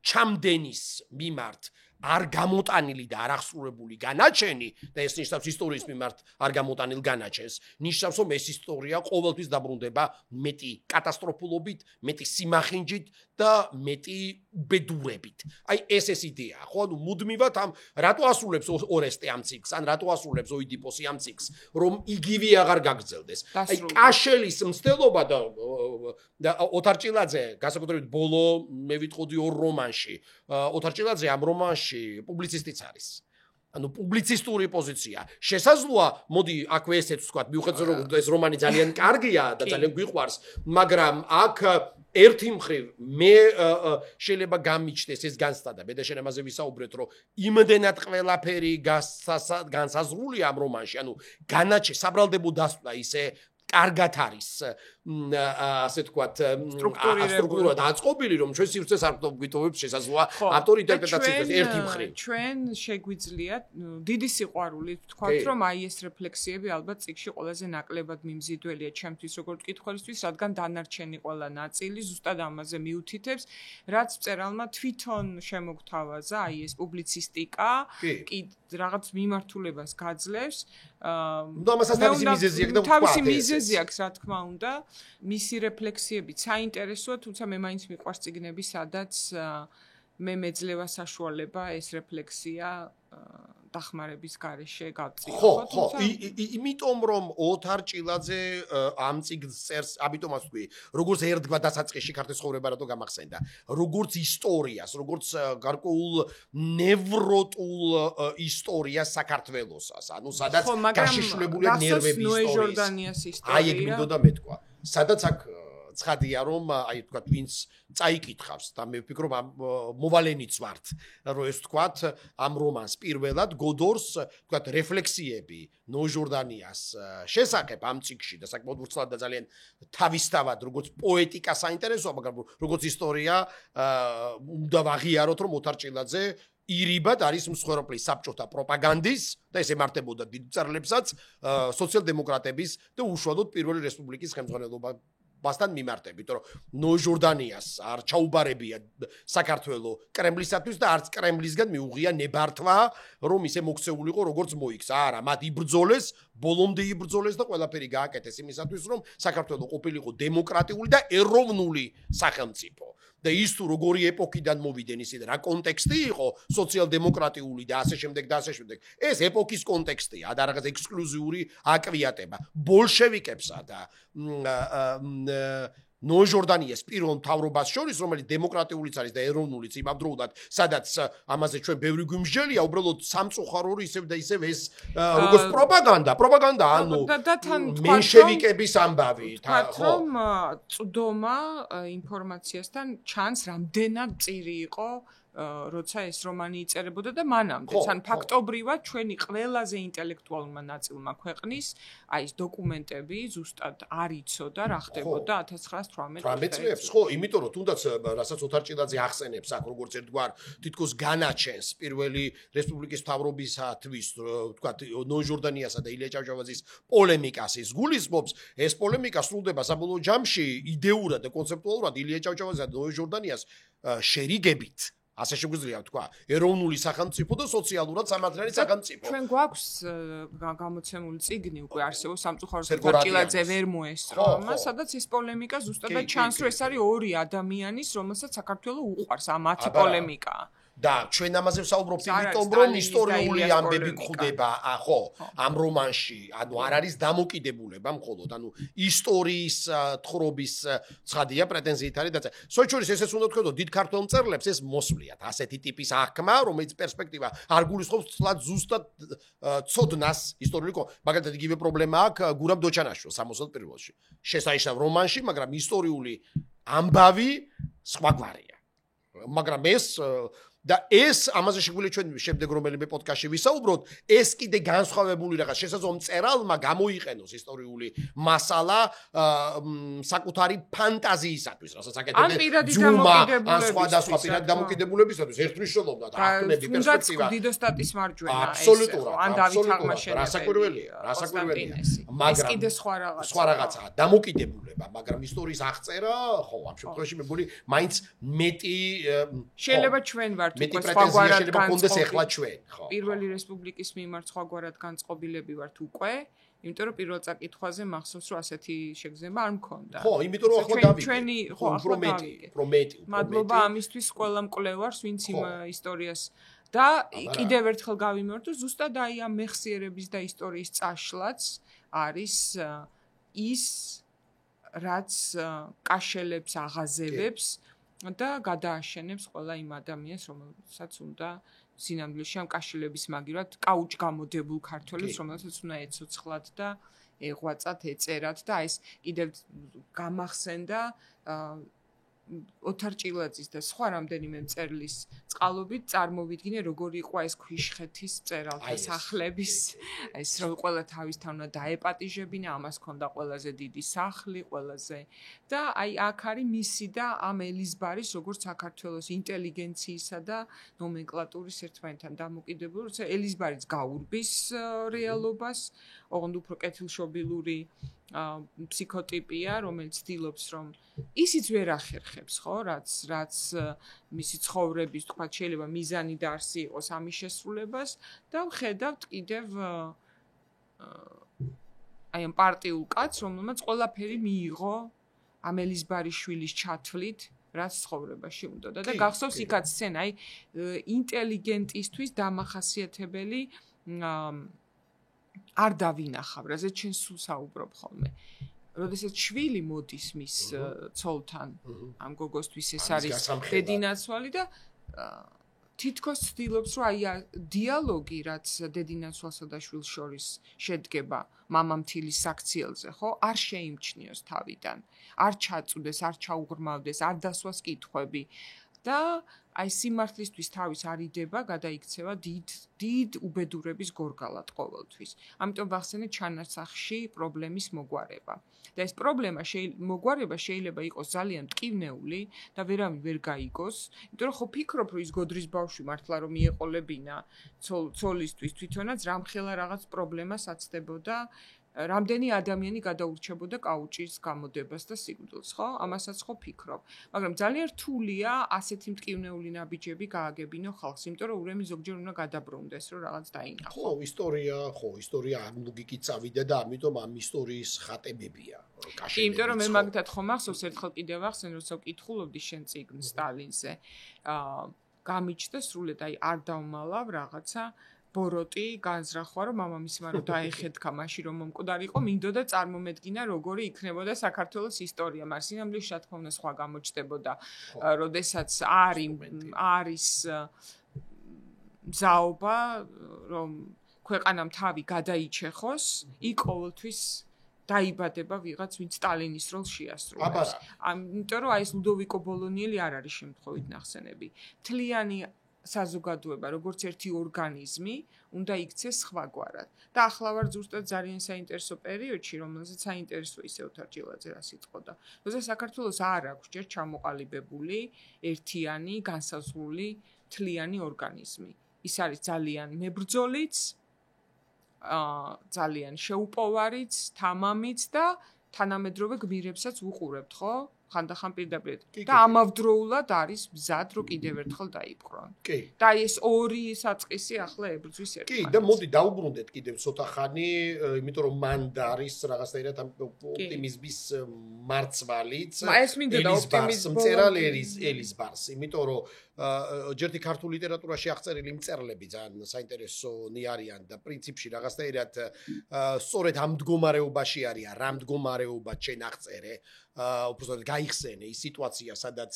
ჩამდენის მიმართ არ გამოტანილი და არ აღსრულებული განაჩენი და ეს ნიშნავს ისტორიის მიმართ არ გამოტანილ განაჩენს. ნიშნავს რომ ეს ისტორია ყოველთვის დაბრუნდება მეტი კატასტროფულობით, მეტი სიმახინჯით და მეტი უბედურებით. აი ეს იდეაა, ხო? ანუ მუდმივად ამ რატო ასრულებს ორესტე ამ ციკლს, ან რატო ასრულებს ოიდიპოსი ამ ციკლს, რომ იგივე აღარ გაგრძელდეს. აი კაშელის მცდელობა და ოთარჭილაძე, განსაკუთრებით ბოლო მე ვიტყოდი ორ რომანში, ოთარჭილაძე ამ რომანში პუბლიცისტიც არის. ანუ პუბლიცისტური პოზიცია. შესაძლოა, მოდი აქვე ესეც ვთქვათ, მიუხედავად რომ ეს რომანი ძალიან კარგია და ძალიან გვიყვარს, მაგრამ აქ ერთი მხრივ მე შეიძლება გამიჩნდეს ეს განცდა და მე და შენ ამაზე ვისაუბრეთ, რომ იმდენად ყველაფერი განსაზღვრულია ამ რომანში, ანუ განაჩენ საბრალდებო დასვლა ისე კარგად არის ასე თქვათ სტრუქტურა დაწყობილი რომ ჩვენ სივრცეს არ გვიტოვებს შესაძლოა ავტორი ინტერპრეტაციას ერთი მხრივ ჩვენ შეგვიძლია დიდი სიყვარული ვთქვათ რომ აი ეს რეფლექსიები ალბათ წიგში ყველაზე ნაკლებად მიმზიდველია ჩემთვის როგორც მკითხველისთვის რადგან დანარჩენი ყველა ნაწილი ზუსტად ამაზე მიუთითებს რაც მწერალმა თვითონ შემოგთავაზა აი ეს პუბლიცისტიკა კი რაღაც მიმართულებას გაძლევს და მასაც თავისი მიზეზი აქვს და თავისი მიზეზი აქვს რა თქმა უნდა მისი რეფლექსიები საინტერესოა თუმცა მე მაინც მიყვარს წიგნები სადაც მე მეძლევა საშუალება ეს რეფლექსია დახმარების გარეშე გავწიო ხო იმიტომ რომ ოთარ ჭილაძე ამ წიგნს წერს ამიტომაც ვთქვი როგორც ერთგვა დასაწყისში ქართლის ცხოვრება რატო გამახსენდა როგორც ისტორიას როგორც გარკვეულ ნევროტულ ისტორიას საქართველოსას ანუ სადაც გაშიშვლებულია ნერვები ისტორიის აი ეგ მინდოდა მეთქვა სადაც აქ ცხადია რომ აი თქვა ვინც წაიკითხავს და მე ვფიქრობ ამ მოვალენიც ვართ რომ ეს თქვა ამ რომანს პირველად გოდორს თქვა რეფლექსიები ნოჟორდანიას შესახებ ამ წიგში და საკმაოდ ვრცლად და ძალიან თავისთავად როგორც პოეტიკა საინტერესოა მაგრამ როგორც ისტორია უნდა ვაღიაროთ რომ ოთარ ჭილაძე ირიბად არის მსხვერპლის საბჭოთა პროპაგანდის და ეს ემართებოდა დიდ მწერლებსაც სოციალ-დემოკრატების და უშუალოდ პირველი რესპუბლიკის ხელმძღვანელობა ბასთან მიმართებით, რომ ნოჟორდანიას არ ჩაუბარებია საქართველოს კრემლისათვის და არც კრემლისგან მიუღია ნებართვა, რომ ისე მოქცეულიყო როგორც მოიქცა. არა, მათ იბრძოლეს, ბოლომდე იბრძოლეს და ყველაფერი გააკეთეს იმისათვის, რომ საქართველოს ყოფილიყო დემოკრატიული და ეროვნული სახელმწიფო. და ის თუ როგორი ეპოქიდან მოვიდნენ ისე და რა კონტექსტი იყო სოციალ-დემოკრატიული და ასე შემდეგ და ასე შემდეგ. ეს ეპოქის კონტექსტია და რაღაც ექსკლუზიური აკვიატება ბოლშევიკებსა და ნოჟორდანიას პირველ მთავრობას შორის, რომელიც დემოკრატიულიც არის და ეროვნულიც იმავდროულად, სადაც ამაზე ჩვენ ბევრი გვიმსჯელია, უბრალოდ სამწუხარო ისევ და ისევ ეს როგორც პროპაგანდა, ანუ მენშევიკების ამბავი, ხო? წვდომა ინფორმაციასთან ჩანს რამდენად წირი იყო როცა ეს რომანი იწერებოდა და მანამდეც ან ფაქტობრივად ჩვენი ყველაზე ინტელექტუალურმა ნაწილმა ქვეყნის აი ეს დოკუმენტები ზუსტად არ იცოდა რა ხდებოდა 1918 წლებში ხო იმიტომ რომ თუნდაც რასაც ოთარ ჭილაძე ახსენებს აქ როგორც ერთგვარ თითქოს განაჩენს პირველი რესპუბლიკის მთავრობისათვის თქვა ნოჟორდანიასა და ილია ჭავჭავაძის პოლემიკას ის გულისხმობს ეს პოლემიკა სრულდება საბოლოო ჯამში იდეურად და კონცეპტუალურად ილია ჭავჭავაძე და ნოჟორდანიას შერიგებით ასე შეგვიძლია თქვა ეროვნული სახელმწიფო და სოციალურად სამართლიანი სახელმწიფო. ჩვენ გვაქვს გამოცემული წიგნი უკვე არსებობს სამწუხაროდ ჭილაძე ვერ მოესწრო ამას, სადაც ეს პოლემიკა ზუსტად ჩანს, რომ ეს არის ორი ადამიანის, რომელსაც საქართველოს უყვარს ამათი პოლემიკა. და ჩვენ ამაზე ვსაუბრობთ იმიტომ რომ ისტორიული ამბები გვხვდება ხო ამ რომანში ანუ არ არის დამოკიდებულება მხოლოდ ანუ ისტორიის თხრობის ცხადია პრეტენზიით არის და სოჭურის ესეც უნდა თქვოდო დიდ ქართველ მწერლებს ეს მოსვლიათ ასეთი ტიპის აღქმა რომელიც პერსპექტივა არ გულისხმობს ცლად ზუსტად ცოდნას ისტორიულ მაგალითად იგივე პრობლემა აქვს გურამ დოჩანაშვილს 61-ში შესანიშნავ რომანში მაგრამ ისტორიული ამბავი სხვაგვარია მაგრამ და ეს ამაზე შეგვიძლია ჩვენ შემდეგ რომელიმე პოდკასტში ვისაუბროთ ეს კიდე განსხვავებული რაღაც შესაძლოა მწერალმა გამოიყენოს ისტორიული მასალა საკუთარი ფანტაზიისათვის რასაც აკეთებენ ძუმა ან სხვადასხვა პირად დამოკიდებულებისათვის ერთმნიშვნელოვნად აღქმები პერსპექტივა დიდოსტატის მარჯვენა აბსოლუტურად ან დავით აღმაშენებელი რასაკვირველია მაგრამ კიდე სხვა რაღაცაა დამოკიდებულება მაგრამ ისტორიის აღწერა ხო ამ შემთხვევაში მე მგონი მაინც მეტი შეიძლება ჩვენ ვართ მეტი პრეტენზია შეიძლება გქონდეს ახლა ჩვენ, ხო. პირველი რესპუბლიკის მიმართ სხვაგვარად განწყობილები ვართ უკვე, იმიტომ რომ პირველ წაკითხვაზე მახსოვს რომ ასეთი შეგრძნება არ მქონდა. ხო, იმიტომ რომ ახლა დავიგე. ჩვენი ხო ახლა დავიგე. პრომეტი. მადლობა ამისთვის ყველა მკვლევარს, ვინც იმ ისტორიას და კიდევ ერთხელ გავიმეორებ, რომ ზუსტად აი ამ მეხსიერების და ისტორიის წაშლაც არის ის რაც კაშელებს აღაზევებს და გადააშენებს ყველა იმ ადამიანს, რომელსაც უნდა სინამდვილეში ამ კაშილების მაგივრად კაუჭ გამოდებულ ქართველებს, რომელსაც უნდა ეცოცხლათ და ეღვაწათ, ეწერათ და ეს კიდევ გამახსენდა ოთარ ჭილაძის და სხვა რამდენიმე მწერლის წყალობით წარმოვიდგინე როგორი იყო ეს ქვიშხეთის მწერალთა სახლების ეს რომ ყველა თავისთან უნდა დაეპატიჟებინა ამას ქონდა ყველაზე დიდი სახლი ყველაზე და აი აქ არის მისი და ამ ელიზბარის როგორც საქართველოს ინტელიგენციისა და ნომენკლატურის ერთმანეთთან დამოკიდებული როცა ელიზბარიც გაურბის რეალობას ოღონდ უფრო კეთილშობილური ფსიქოტიპია, რომელიც ცდილობს რომ ისიც ვერ ახერხებს, ხო, რაც მისი ცხოვრების, თქვა, შეიძლება მიზანი და არსი იყოს ამის შესრულებას და ვხედავთ კიდევ აი ამ პარტიულ კაცს, რომელმაც ყველაფერი მიიღო ამ ელიზბარიშვილის ჩათვლით, რაც ცხოვრებაში უნდა და გახსოვს იქაც სცენა, აი ინტელიგენტისთვის დამახასიათებელი არ დავინახავ, რაზეც ჩვენ სულ საუბრობ ხოლმე. როდესაც შვილი მოდის მის ცოლთან, ამ გოგოსთვის ეს არის დედინაცვალი და თითქოს ცდილობს, რომ აი დიალოგი, რაც დედინაცვალსა და შვილს შორის შედგება მამამთილის საქციელზე, ხო, არ შეიმჩნიოს თავიდან, არ ჩაწუდეს, არ ჩაუღრმავდეს, არ დასვას კითხვები და აი სიმართლისთვის თავის არიდება, გადაიქცევა დიდ უბედურების გორგალად ყოველთვის. ამიტომ ვახსენე ჩანასახში პრობლემის მოგვარება. და ეს პრობლემა მოგვარება შეიძლება იყოს ძალიან მტკივნეული და ვერავინ ვერ გაიგოს, იმიტომ რომ ხო ფიქრობ, რომ ის გოდრის ბავშვი მართლა რომ მიეყოლებინა ცოლისთვის თვითონაც რამხელა რაღაც პრობლემას აცდებოდა რამდენი ადამიანი გადაურჩებოდა კაუჭის გამოდებას და სიკვდილს, ხო? ამასაც ხო ფიქრობ. მაგრამ ძალიან რთულია ასეთი მტკივნეული ნაბიჯები გააგებინო ხალხს, იმიტომ რომ ურემი ზოგჯერ უნდა გადაბრუნდეს, რომ რაღაც დაინახო. ხო, ისტორია ამ ლოგიკით წავიდა და ამიტომ ამ ისტორიის ხატებებია. იმიტომ რომ მე მაგათაც ხო მახსოვს ერთხელ კიდევ ახსენ, როცა ვკითხულობდი შენ წიგნ სტალინზე. გამიჩნდა სრულად აი არ დავმალავ რაღაცა ბოროტი განზრახვა რომ მამამისმა რო დაეხეთქა მაშინ რომ მომკვდარიყო მინდოდა წარმომედგინა როგორი იქნებოდა საქართველოს ისტორია მაგრამ სინამდვილეში რა თქმა უნდა სხვა გამოჩნდებოდა როდესაც არის მზაობა რომ ქვეყანამ თავი გადაიჩეხოს იქ ყოველთვის დაიბადება ვიღაც ვინც სტალინის როლს შეასრულებს იმიტომ რომ აი ეს ლუდოვიკო ბოლონიელი არ არის შემთხვევით ნახსენები მთლიანი საზოგადოება, როგორც ერთი ორგანიზმი, უნდა იქცეს სხვაგვარად. და ახლა ვარ ზუსტად ძალიან საინტერესო პერიოდში, რომელზეც საინტერესო ისე ოთარ ჭილაძე რას იწყოდა. როცა საქართველოს არ აქვს ჯერ ჩამოყალიბებული ერთიანი, განსაზღვრული, მთლიანი ორგანიზმი. ის არის ძალიან მებრძოლიც, ძალიან შეუპოვარიც, თამამიც და თანამედროვე გმირებსაც ვუყურებთ, ხო? ხანდახან პირდაპირ და ამავდროულად არის მზად რომ კიდევ ერთხელ დაიპყრონ. კი. და ეს ორი საწყისი ახლა ებრძვის ერთმანეთს. კი, და მოდი დაუბრუნდეთ კიდევ ცოტა ხანი, იმიტომ რომ მან და არის რაღაცნაირად ამ ოპტიმიზმის მარცვალიც. ეს მინდა და ოპტიმიზმი მწერალი ელის ბარს, იმიტომ რომ ჯერთი ქართულ ლიტერატურაში აღწერილი მწერლები ძალიან საინტერესონი არიან და პრინციპში რაღაცნაირად სწორედ ამ მდგომარეობაში არიან, რა მდგომარეობა ჩვენ აღწერე, უბრალოდ გაიხსენე ის სიტუაცია, სადაც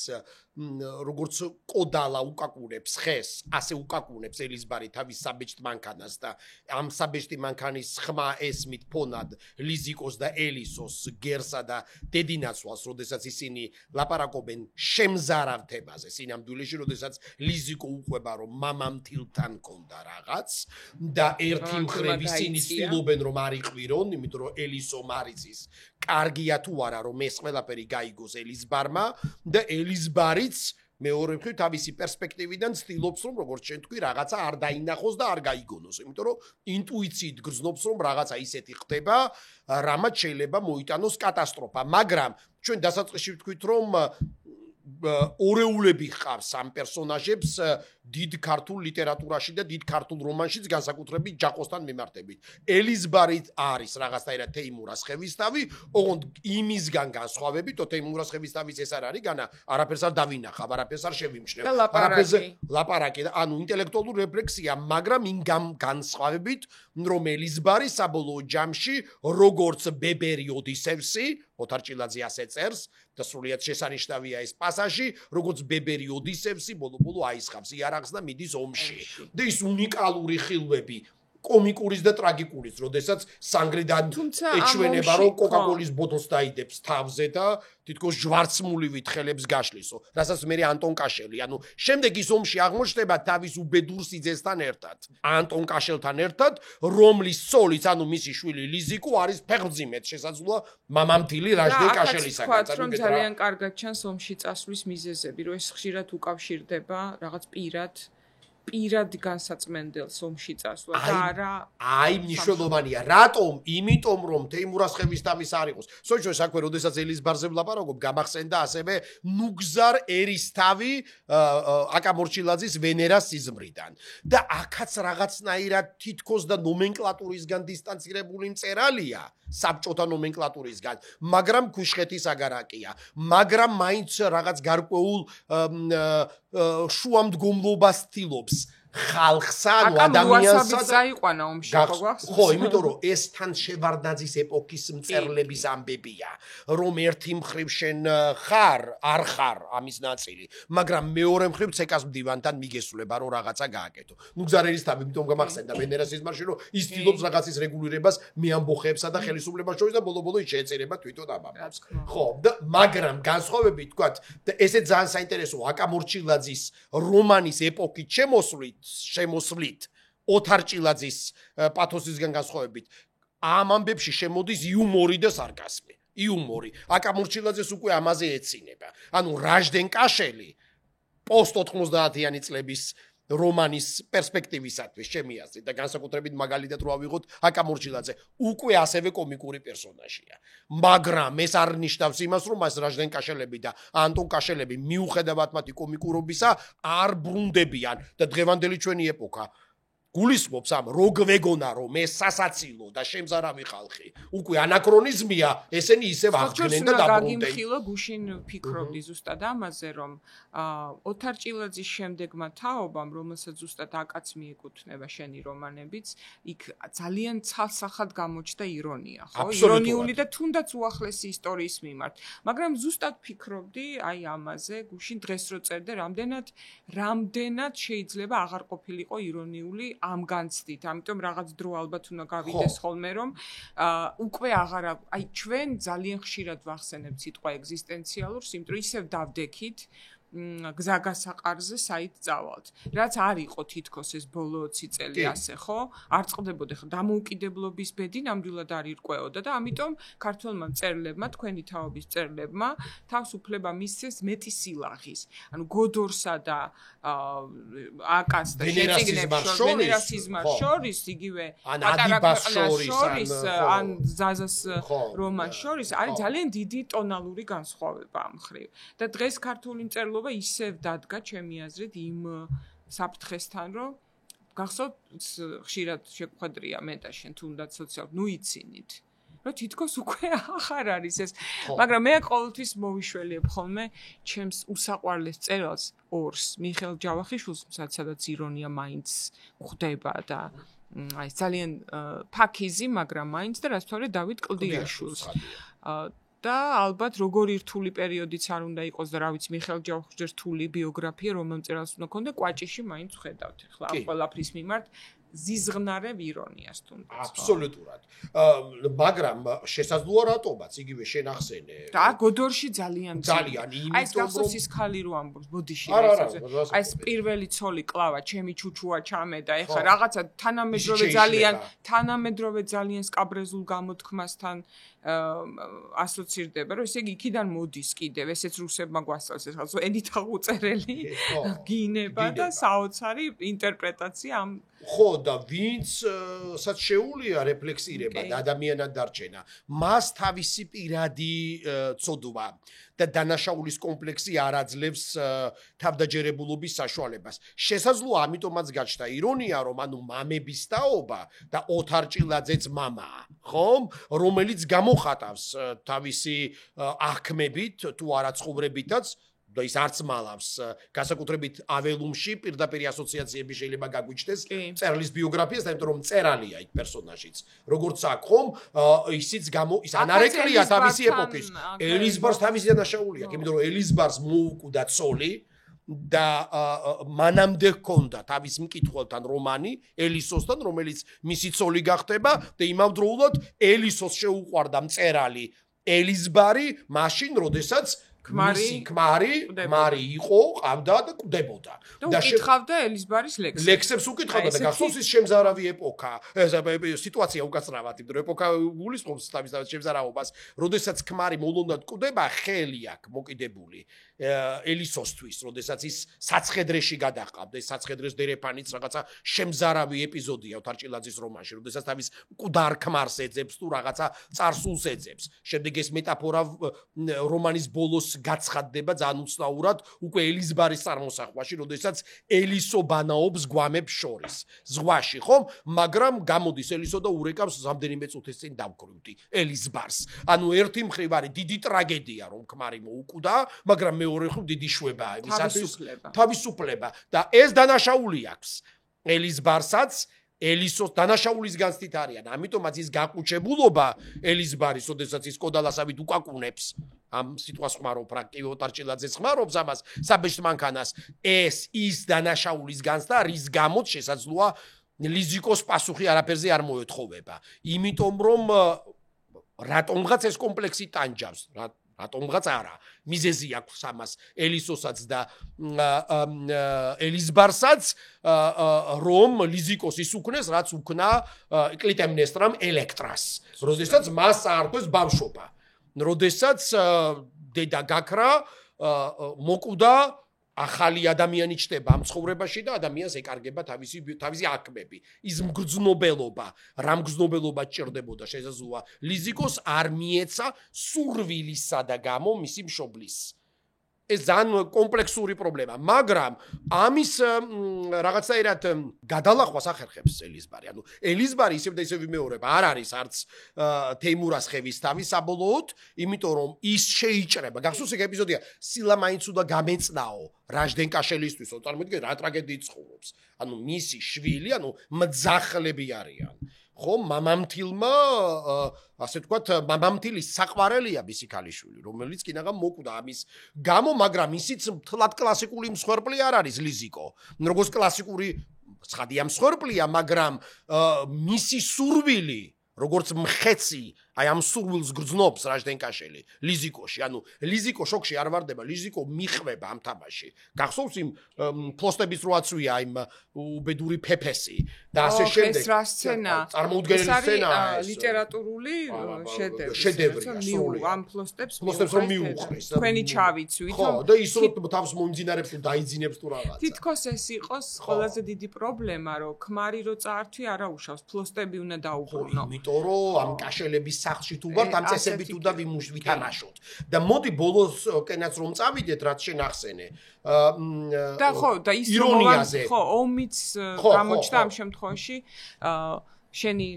როგორც კოდალა უკაკუნებს ხეს, ასე უკაკუნებს ელიზბარი თავის საბეჭდ მანქანას და ამ საბეჭდი მანქანის ხმა ესმით ფონად ლიზიკოს და ელისოს გერსა და დედინაცვალს, როდესაც ისინი ლაპარაკობენ შემზარავთებაზე, სინამდვილეში, როდესაც ლიზიკო უყვება, რომ მამამთილთან კონდა რაღაც და ერთი მხრივ ისინი ცდილობენ რომ არ იყვირონ, იმიტომ რომ ელისო მარიცის კარგია თუ არა რომ ეს ყველაფერი გაიგოს ელიზბარმა და ელიზბარიც მეორე მხრივ თავისი პერსპექტივიდან ცდილობს რომ როგორც ჩვენ თქვი რაღაცა არ დაინახოს და არ გაიგონოს, იმიტომ რომ ინტუიციით გრძნობს რომ რაღაცა ისეთი ხდება, რამაც შეიძლება მოიტანოს კატასტროფა, მაგრამ ჩვენ დასაწყისში ვთქვით რომ ორეულები ხავს ამ პერსონაჟებს დიდ ქართულ ლიტერატურაში და დიდ ქართულ რომანშიც განსაკუთრებით ჯაყოსთან მიმართებით. ელიზბარი არის რაღაცნაირად თეიმურას ხევისთავი, ოღონდ იმისგან განსხვავებით, თეიმურას ხევისთავის ეს არ არის, განა არაფერს არ დავინახავ, არაფერს არ შევიმჩნევ. ლაპარაკი და ანუ ინტელექტუალური რეფლექსია, მაგრამ იმ განსხვავებით, რომ ელიზბარი საბოლოო ჯამში როგორც ბებერი ოდისევსი, ოთარ ჭილაძე ასე წერს და სრულიად შესანიშნავია ეს პასაჟი, როგორც ბებერი ოდისევსი ბოლო-ბოლო აისხავს იარაღს და მიდის ომში. და ის უნიკალური ხილვები კომიკურის და ტრაგიკურის, როდესაც სანგრიდან ეჩვენება, რომ კოკაკოლის ბოთლს დაიდებს თავზე და თითქოს ჟვარცმულივით ხელებს გაშლისო, რასაც მე ანტონ კაშელი, ანუ შემდეგ ის ომში აღმოჩნდება თავის უბედურ სიძესთან ერთად. ანტონ კაშელთან ერთად, რომლის ცოლიც, ანუ მისი შვილი ლიზიკო არის ფეხმძიმედ შესაძლოა მამამთილი რაჟდენ კაშელისაგან. რომ ძალიან კარგად ჩანს ომში წასვლის მიზეზები, რომ ეს ხშირად უკავშირდება რაღაც პირადი განსაწმენდელს ომში წასვლა და არა აი მნიშვნელოვანია რატომ იმიტომ რომ თეიმურას ხევისთავის არ იყოს სოჭო საქმე როდესაც ელიზბარზე ვლაპარაკობ გამახსენდა ასევე ნუგზარ ერისთავი აკამორჩილაძის ვენერას სიზმრიდან და აქაც რაღაცნაირად თითქოს და ნომენკლატურისგან დისტანცირებული მწერალია საბჭოთა ნომენკლატურისგან მაგრამ ქუშხეთის აგარაკია მაგრამ მაინც რაღაც გარკვეულ შუამდგომლობას ცდილობს ხალხსა ანუ ადამიანსა დაიყვანა ომში ხო იმიტომ რომ ეს თან შევარდნაძის ეპოქის მწერლების ამბებია რომ ერთი მხრივ შენ ხარ არ ხარ ამის ნაწილი მაგრამ მეორე მხრივ ცეკას მდივანთან მიგესულება რომ რაღაცა გააკეთო ნუ გზარერისთავი იმიტომ გამახსენდა ვენერას სიზმარში რომ ის ცდილობს რაღაცის რეგულირებას მეამბოხეებსა და ხელისუფლებას შორის და ბოლო-ბოლო ის შეეწერება თვითონ ამას ხო და მაგრამ განსხვავებით თქვათ და ესეც ძალიან საინტერესოა აკამორჩილაძის რომანის ეპოქით შემოსვლით ოთარ ჭილაძის პათოსისგან განსხვავებით ამ ამბებში შემოდის იუმორი და სარკასმი იუმორი აკამორჩილაძეს უკვე ამაზე ეცინება ანუ რაჟდენ კაშელი პოსტ 90-იანი წლების რომანის პერსპექტივისათვის ჩემი აზრით და განსაკუთრებით მაგალითად რო ავიღოთ აკამორჩილაძე უკვე ასევე კომიკური პერსონაჟია მაგრამ ეს არ ნიშნავს იმას რომ მას რაჟდენ კაშელები და ანტონ კაშელები მიუხედავად მათი კომიკურობისა არ ბრუნდებიან და დღევანდელი ჩვენი ეპოქა გულისხმობს ამ როგვეგონა რომ ეს სასაცილო და შემზარავი ხალხი უკვე ანაქრონიზმია ესენი ისევ აღდგნენ და დაბრუნდნენ გაგიმხილო გუშინ ფიქრობდი ზუსტად ამაზე რომ ოთარ ჭილაძის შემდეგმა თაობამ რომელსაც ზუსტად აკაც მიეკუთვნება შენი რომანებიც იქ ძალიან ცალსახად გამოჩნდა ირონია ხო ირონიული და თუნდაც უახლესი ისტორიის მიმართ მაგრამ ზუსტად ფიქრობდი აი ამაზე გუშინ დღეს რო წერდე რამდენად შეიძლება აღარ ყოფილიყო ირონიული ამ განცდით, ამიტომ რაღაც დრო ალბათ უნდა გავიდეს ხოლმე რომ უკვე აღარა აი ჩვენ ძალიან ხშირად ვახსენებთ სიტყვა ეგზისტენციალურს, იმიტომ ისევ დავდექით გზაგასაყარზე საით წავალთ. რაც არ იყო თითქოს ეს ბოლო 20 წელი ასე, ხო? არ წყდებოდა ხო დამოუკიდებლობის ბედი ნამდვილად არ ირკვეოდა და ამიტომ ქართველმა მწერლებმა, თქვენი თაობის მწერლებმა თავს უფლება მისცეს მეტი სილაღის. ანუ გოდორსა და აკას და შეწიგნებს შორის იგივე პატარა ქვეყნას შორის ან ზაზას რომანს შორის არის ძალიან დიდი ტონალური განსხვავება ამ ხრივ. და დღეს ქართული მწერლობა ისევ დადგა ჩემი აზრით იმ საფრთხესთან, რომ გახსოვთ ხშირად შეგვხვედრია მე და შენ თუნდაც სოციალურ ნუ იცინით. რომ თითქოს უკვე ახარ არის ეს, მაგრამ მე ყოველთვის მოვიშველიებ ხოლმე ჩემს უსაყვარლეს მწერალს ორს, მიხეილ ჯავახიშვილს, სადაც ირონია მაინც ხვდება და აი ძალიან ფაქიზი, მაგრამ მაინც და რაც თორე დავით კლდიაშვილს. და ალბათ როგორი რთული პერიოდიც არ უნდა იყოს და რა ვიცი მიხეილ ჯავახიშვილის რთული ბიოგრაფია რომელ მწერალს უნდა ქონდა კვაჭიში მაინც ხედავთ ახლა ამ ყველაფრის მიმართ ზიზღნარებ ირონიას თუნდაც აბსოლუტურად მაგრამ შესაძლოა რატომაც იგივე შენ ახსენე და გოდორში ძალიან იმიტომ აი ეს გახსოვს ის ხალი რო ამბობს ბოდიში აი ეს პირველი ცოლი კლავა ჩემი ჩუჩუა ჩამე და ეხლა რაღაცა თანამედროვე ძალიან სკაბრეზულ გამოთქმასთან ასოცირდება რომ ესე იგი იქიდან მოდის კიდევ ესეც რუსებმა გვასწავლეს ეს ხალხო ენით აღუწერელი გინება და საოცარი ინტერპრეტაცია ამ ხო და ვინცაც შეუულია რეფლექსირება და ადამიანად დარჩენა მას თავისი პირადი ცოდვა და დანაშაულის კომპლექსი არ აძლევს თავდაჯერებულობის საშუალებას შესაძლოა ამიტომაც გაჩნდა ირონია რომ ანუ მამების თაობა და ოთარ ჭილაძეც მამაა ხომ რომელიც გამოხატავს თავისი აღქმებით თუ არა ცხოვრებითაც და ის არც მალავს განსაკუთრებით აველუმში პირდაპირ ასოციაციები შეიძლება გაგვიჩნდეს მწერლის ბიოგრაფიას, იმიტომ რომ მწერალია იქ პერსონაჟიც. როგორც აქ ხომ ისიც ის ანარეკლია თავისი ეპოქის. ელიზბარს თავისი დანაშაული აქვს, იმიტომ რომ ელიზბარს მოუკვდა ცოლი და მანამდე ჰქონდა თავის მკითხველთან რომანი ელისოსთან, რომელიც მისი ცოლი გახდება და იმავდროულად ელისოს შეუყვარდა მწერალი ელიზბარი, მაშინ როდესაც ქმარი იყო, ყავდა და კვდებოდა. და უკითხავდა ელიზბარის ლექსებს. ლექსებს უკითხავდა და გახსოვს ის შემზარავი ეპოქა, სიტუაცია უკაცრავად, იმიტომ რომ ეპოქა გულისხმობს თავის შემზარავობას, როდესაც ქმარი მოლონად კვდება, ხელი აქვს მოკიდებული ელისოსთვის, როდესაც ის საცხედრეში გადაყავდა, ეს საცხედრეს დერეფანიც რაღაცა შემზარავი ეპიზოდია ოთარ ჭილაძის რომანში, როდესაც თავის მკვდარ ქმარს ეძებს თუ რაღაცა წარსულს ეძებს. შემდეგ ეს მეტაფორა რომანის ბოლოს გაცხადდება ძალიან უცნაურად უკვე ელიზბარის წარმოსახვაში, როდესაც ელისო ბანაობს გვამებს შორის ზღვაში, ხომ? მაგრამ გამოდის ელისო და урეკავს რამდენიმე წუთის წინ დავკრივდი ელიზბარს. ანუ ერთი მხრივ არის დიდი ტრაგედია, რომ ქმარი მოუკვდა, მაგრამ მეორე მხრივ დიდი შვებაა იმისათვის თავისუფლება და ეს დანაშაული აქვს ელიზბარსაც ელისოს დანაშაულის განცდით არიან. ამიტომაც ის გაყუჩებულობა ელიზბარის, ოდესაც ის კოდალასავით უკაკუნებს ამ სიტყვას ხმარობ პრაქტიკულად ოთარ ჭილაძეს ხმარობს ამას საბეჭდ მანქანას ეს ის დანაშაულის განცდა რის გამოც შესაძლოა ლიზიკოს პასუხი არაფერზე არ მოეთხოვება. იმიტომ რომ რატომღაც ეს კომპლექსი ტანჯავს რატომღაც არა მიზეზი აქვს ამას ელისოსაც და ელიზბარსაც რომ ლიზიკოს ის უკნეს რაც უკნა კლიტემნესტრამ ელექტრას როდესაც მას აარქვეს ბავშვობა როდესაც დედა გაქრა მოკვდა ახალი ადამიანი ჩდება ამ ცხოვრებაში და ადამიანს ეკარგება თავისი აღქმები. ის მგრძნობელობა, რა მგრძნობელობა ჭირდებოდა შესაძლოა ლიზიკოს არ მიეცა სურვილისა და გამო მისი მშობლის. ეს ძალიან კომპლექსური პრობლემა, მაგრამ ამის რაღაცაირად გადალახვას ახერხებს ელიზბარი. ანუ ელიზბარი ისევ და ისევ ვიმეორებ, არ არის არც თეიმურას ხევისთავი საბოლოოდ, იმიტომ რომ ის შეიჭრება. გახსოვს ეგ ეპიზოდია, სილა მაინც უნდა გამეწნაო რაჟდენ კაშელისთვის, წარმოგიდგენთ რა ტრაგედიით ცხოვრობს. ანუ მისი შვილი, ანუ მძახლები არიან. ხო, მამამთილმა, ასე ვთქვათ, მამამთილის საყვარელია მისი ქალიშვილი, რომელიც კინაღა მოკვდა ამის გამო, მაგრამ ისიც თლად კლასიკური მსხვერპლი არ არის ლიზიკო. როგორც კლასიკური ცხადია მსხვერპლია, მაგრამ მისი სურვილი, როგორც მხეცი აი ამ სურვილს გრძნობს რაჟდენკაშელი ლიზიკოში. ანუ ლიზიკო შოქში არ ვარდება, ლიზიკო მიხვება ამ თამაში. გახსოვს იმ ფლოსტების რო აწვია იმ უბედური ფეფესი და ასე შემდეგ. ეს რა სცენა? წარმოუდგენელი სცენაა ეს. ლიტერატურული შედევრი. შედევრია. ამ ფლოსტებს რომ მიუყრეს. თქვენი ჩავიცვით. ხო, და ის რო თავს მოიმძინარებს თუ დაიძინებს თუ რაღაცა. თითქოს ეს იყოს ყველაზე დიდი პრობლემა, რომ ქმარი რო წაართვი არა უშავს, ფლოსტები უნდა დაუბრუნო. იმიტომ რომ ამ კაშელების სახლში თუ ვართ, ამ წესებით უნდა ვითამაშოთ. და მოდი ბოლოს კენაც რომ წავიდეთ, რაც შენ ახსენე. და ხო, და ის ირონიაზე. ხო, ომიც გამოჩნდა ამ შემთხვევაში. შენი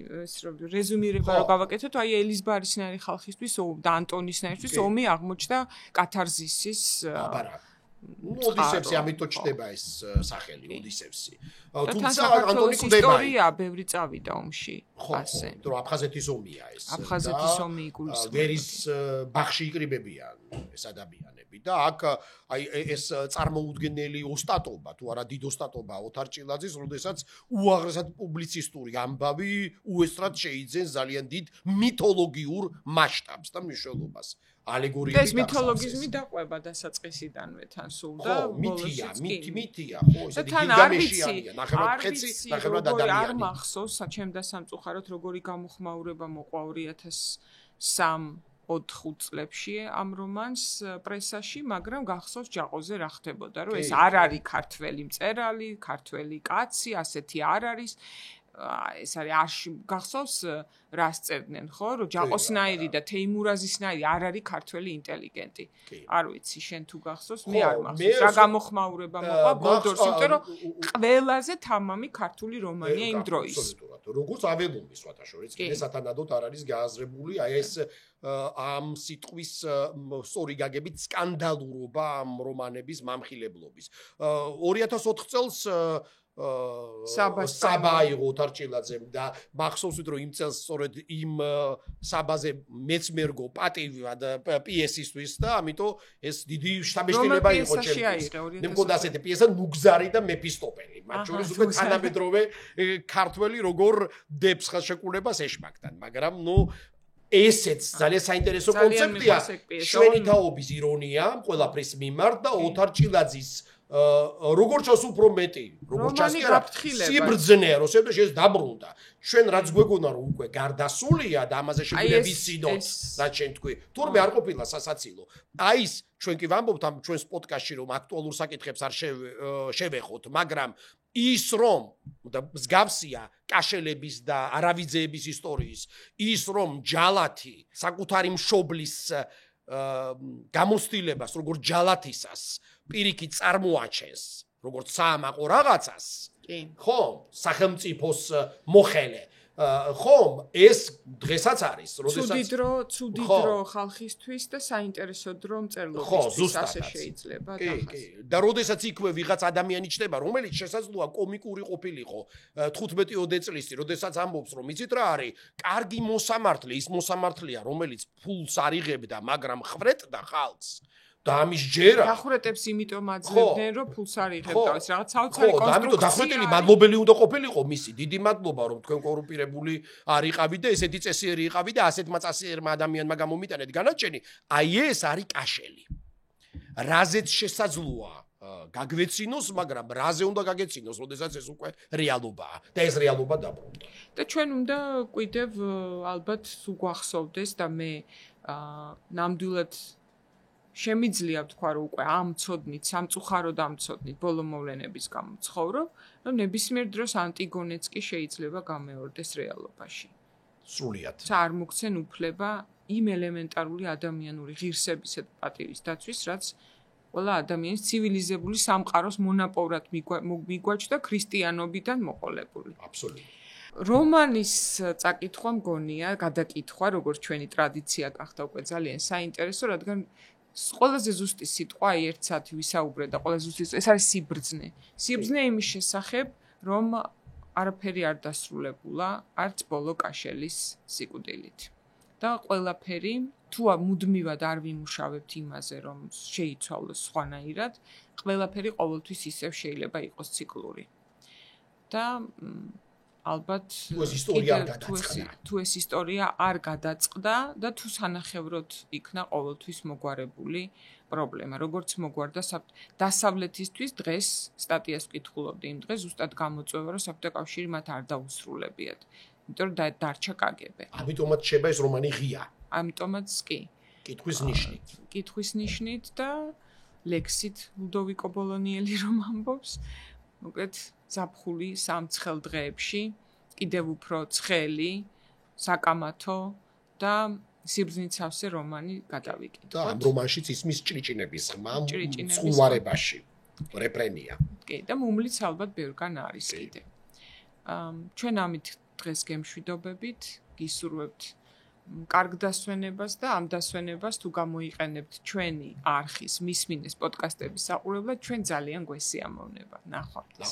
რეზუმირება რო გავაკეთოთ, აი ელიზბარისნაირი ხალხისთვის და ანტონისნაირისთვის ომი აღმოჩნდა კათარზისის ოდისევსი ამიტომ ჩდება ეს სახელი ოდისევსი. თუმცა ანტონი ისტორია ბევრი წავიდა ომში. ასე. იმიტომ რომ აფხაზეთის ომია ეს. აფხაზეთის ომი იგულისხმება. ვერის ბაღში იკრიბებიან ეს ადამიანები და აქ აი ეს წარმოუდგენელი ოსტატობა თუ არა დიდ ოსტატობა ოთარ ჭილაძის, როდესაც უაღრესად პუბლიცისტური ამბავი უესტრად შეიძენს ძალიან დიდ მითოლოგიურ მასშტაბს და მნიშვნელობას. ალეგორიები ეს მითოლოგიზმი დაყვება დასაწყისიდანვე თან სულ და მითია, ხო, ესე გილგამეშიანია, ნახევრად ხეცი, ნახევრად ადამიანი. არ მახსოვს, ჩემ და სამწუხაროდ როგორი გამოხმაურება მოყვა 2003-4 წლებში ამ რომანს პრესაში, მაგრამ გახსოვს ჯაყოზე რა ხდებოდა, რომ ეს არ არის ქართველი მწერალი, ქართველი კაცი, ასეთი არ არის. ეს არის არში გახსოვს რა სწერდნენ ხო რომ ჯაყოსნაირი და თეიმურაზისნაირი არ არის ქართველი ინტელიგენტი არ ვიცი შენ თუ გახსოვს მე არ მახსოვს რა გამოხმაურება მოყვა გოდორს იმიტომ რომ ყველაზე თამამი ქართული რომანია იმ დროის როგორც აველუმი სხვათაშორის კიდე სათანადოდ არ არის გააზრებული აი ეს ამ სიტყვის სწორი გაგებით სკანდალურობა ამ რომანების მამხილებლობის 2004 წელს საბაიღო ოთარჭილაძემ და მახსოვს რომ იმ წელს სწორედ იმ საბაზე მეც მერგო პატივად პიესისთვის და ამიტომ ეს დიდი შთაბეჭდილება იყო ჩემთვის. მე მგონი ასეთი პიესა ნუგზარი და მეფისტოფელი. მათ შორის უკვე თანამედროვე ქართველი როგორ დებს ხელშეკრულებას ეშმაკთან, მაგრამ ესეც ძალიან საინტერესო კონცეფტია. შვენი თაობის ირონია ყველაფრის მიმართ და ოთარჭილაძის როგორც ჩანს უფრო მეტი, როგორც ჩანს კი არა, სიბრძნე, რომ შეეძლო დაბრუნდა. ჩვენ რაც გვეგონა რომ უკვე გარდასულია და ამაზე შეგვიძლია ვიცინოთ, რაც შენ თქვი. თურმე არ ყოფილა სასაცილო. აი ეს ჩვენ კი ვამბობთ ამ ჩვენს პოდკასტში რომ აქტუალურ საკითხებს არ შევეხოთ, მაგრამ ის რომ და მსგავსია კაშელების და არავიძეების ისტორიის, ის რომ ჯალათი საკუთარი მშობლის გამოცდილებას როგორც ჯალათისას პირიქით წარმოაჩენს როგორც საამაყო რაღაცას ხო სახელმწიფოს მოხელე ხომ ეს დღესაც არის როდესაც ცუდი დრო ხალხისთვის და საინტერესო დრო მწერლობისთვის ასე შეიძლება და როდესაც იქვე ვიღაც ადამიანი ჩნდება რომელიც შესაძლოა კომიკური ყოფილიყო 15-20 წლისი როდესაც ამბობს რომ იცით რა არის კარგი მოსამართლე ის მოსამართლეა რომელიც ფულს არიღებდა მაგრამ ხრეტდა ხალხს და ამის ჯერა დახვრეტებს იმიტომ აძლევდნენ რომ ფულს არიღებდა ეს რაღაც საოცარი კონსტრუქცია ამიტომ დახვრეტილი მადლობელი უნდა ყოფილიყო მისი დიდი მადლობა რომ თქვენ კორუმპირებული არ იყავით და ესეთი წესიერი იყავით და ასეთმა წესიერმა ადამიანმა გამომიტანეთ განაჩენი აი ეს არის კაშელი რაზეც შესაძლოა გაგვეცინოს მაგრამ რაზე უნდა გაგეცინოს როდესაც ეს უკვე რეალობაა და ეს რეალობა დაბრუნდა და ჩვენ უნდა კიდევ ალბათ უგვახსოვდეს და მე ნამდვილად შემიძლია ვთქვა რომ უკვე ამ ცოდნით სამწუხაროდ ამ ცოდნით ბოლო მოვლენების გამო ცხოვრობ რომ ნებისმიერ დროს ანტიგონეც კი შეიძლება გამეორდეს რეალობაში სრულიად არ მოგცენ უფლება იმ ელემენტარული ადამიანური ღირსებისა და პატივის დაცვის რაც ყველა ადამიანის ცივილიზებული სამყაროს მონაპოვრად მიგვაჩნდა ქრისტიანობიდან მოყოლებული აბსოლუტურად რომანის წაკითხვა მგონია გადაკითხვა როგორც ჩვენი ტრადიცია გახდა უკვე ძალიან საინტერესო რადგან ყველაზე ზუსტი სიტყვა ერთ საათი ვისაუბრე და ყველაზე ზუსტი ეს არის სიბრძნე. სიბრძნე იმის შესახებ, რომ არაფერი არ დასრულებულა არც ბოლო კაშელის სიკვდილით. და ყველაფერი თუ მუდმივად არ ვიმუშავებთ იმაზე, რომ შეიცვალოს სხვანაირად, ყველაფერი ყოველთვის ისევ შეიძლება იყოს ციკლური. და ალბათ ეს ისტორია არ გადაწყდა. თუ ეს ისტორია არ გადაწყდა და თუ სანახევროდ იქნა ყოველთვის მოგვარებული პრობლემა. როგორც მოგვარდა დასავლეთისთვის დღეს სტატიას ვკითხულობდი იმ დღეს ზუსტად გამოწვევა რომ საბჭოთა კავშირი მათ არ დაუსრულებიათ. იმიტომ რომ დარჩა კგბ. ამიტომაც შეიძლება ეს რომანი ღია. ამიტომაც კი. კითხვის ნიშნით. კითხვის ნიშნით და ლექსით ლუდოვიკო ბოლონიელი რომ ამბობს, მოკლედ ზაფხული სამცხელ დღეებში კიდევ უფრო ცხელი, საკამათო და სიბრძნიცავსე რომანი გადავიკითხოთ. და ამ რომანშიც ისმის ჭრიჭინების ხმა მწყუმარებაში, რეპრენია. კი, და მუმლიც ალბათ ბევრგან არის კიდე. ჩვენ ამით დღეს გემშვიდობებით, გისურვებთ კარგ დასვენებას და ამ დასვენებას თუ გამოიყენებთ ჩვენი არხის მისმინეს პოდკასტების საყურებლად, ჩვენ ძალიან გვესიამოვნება. ნახვამდის.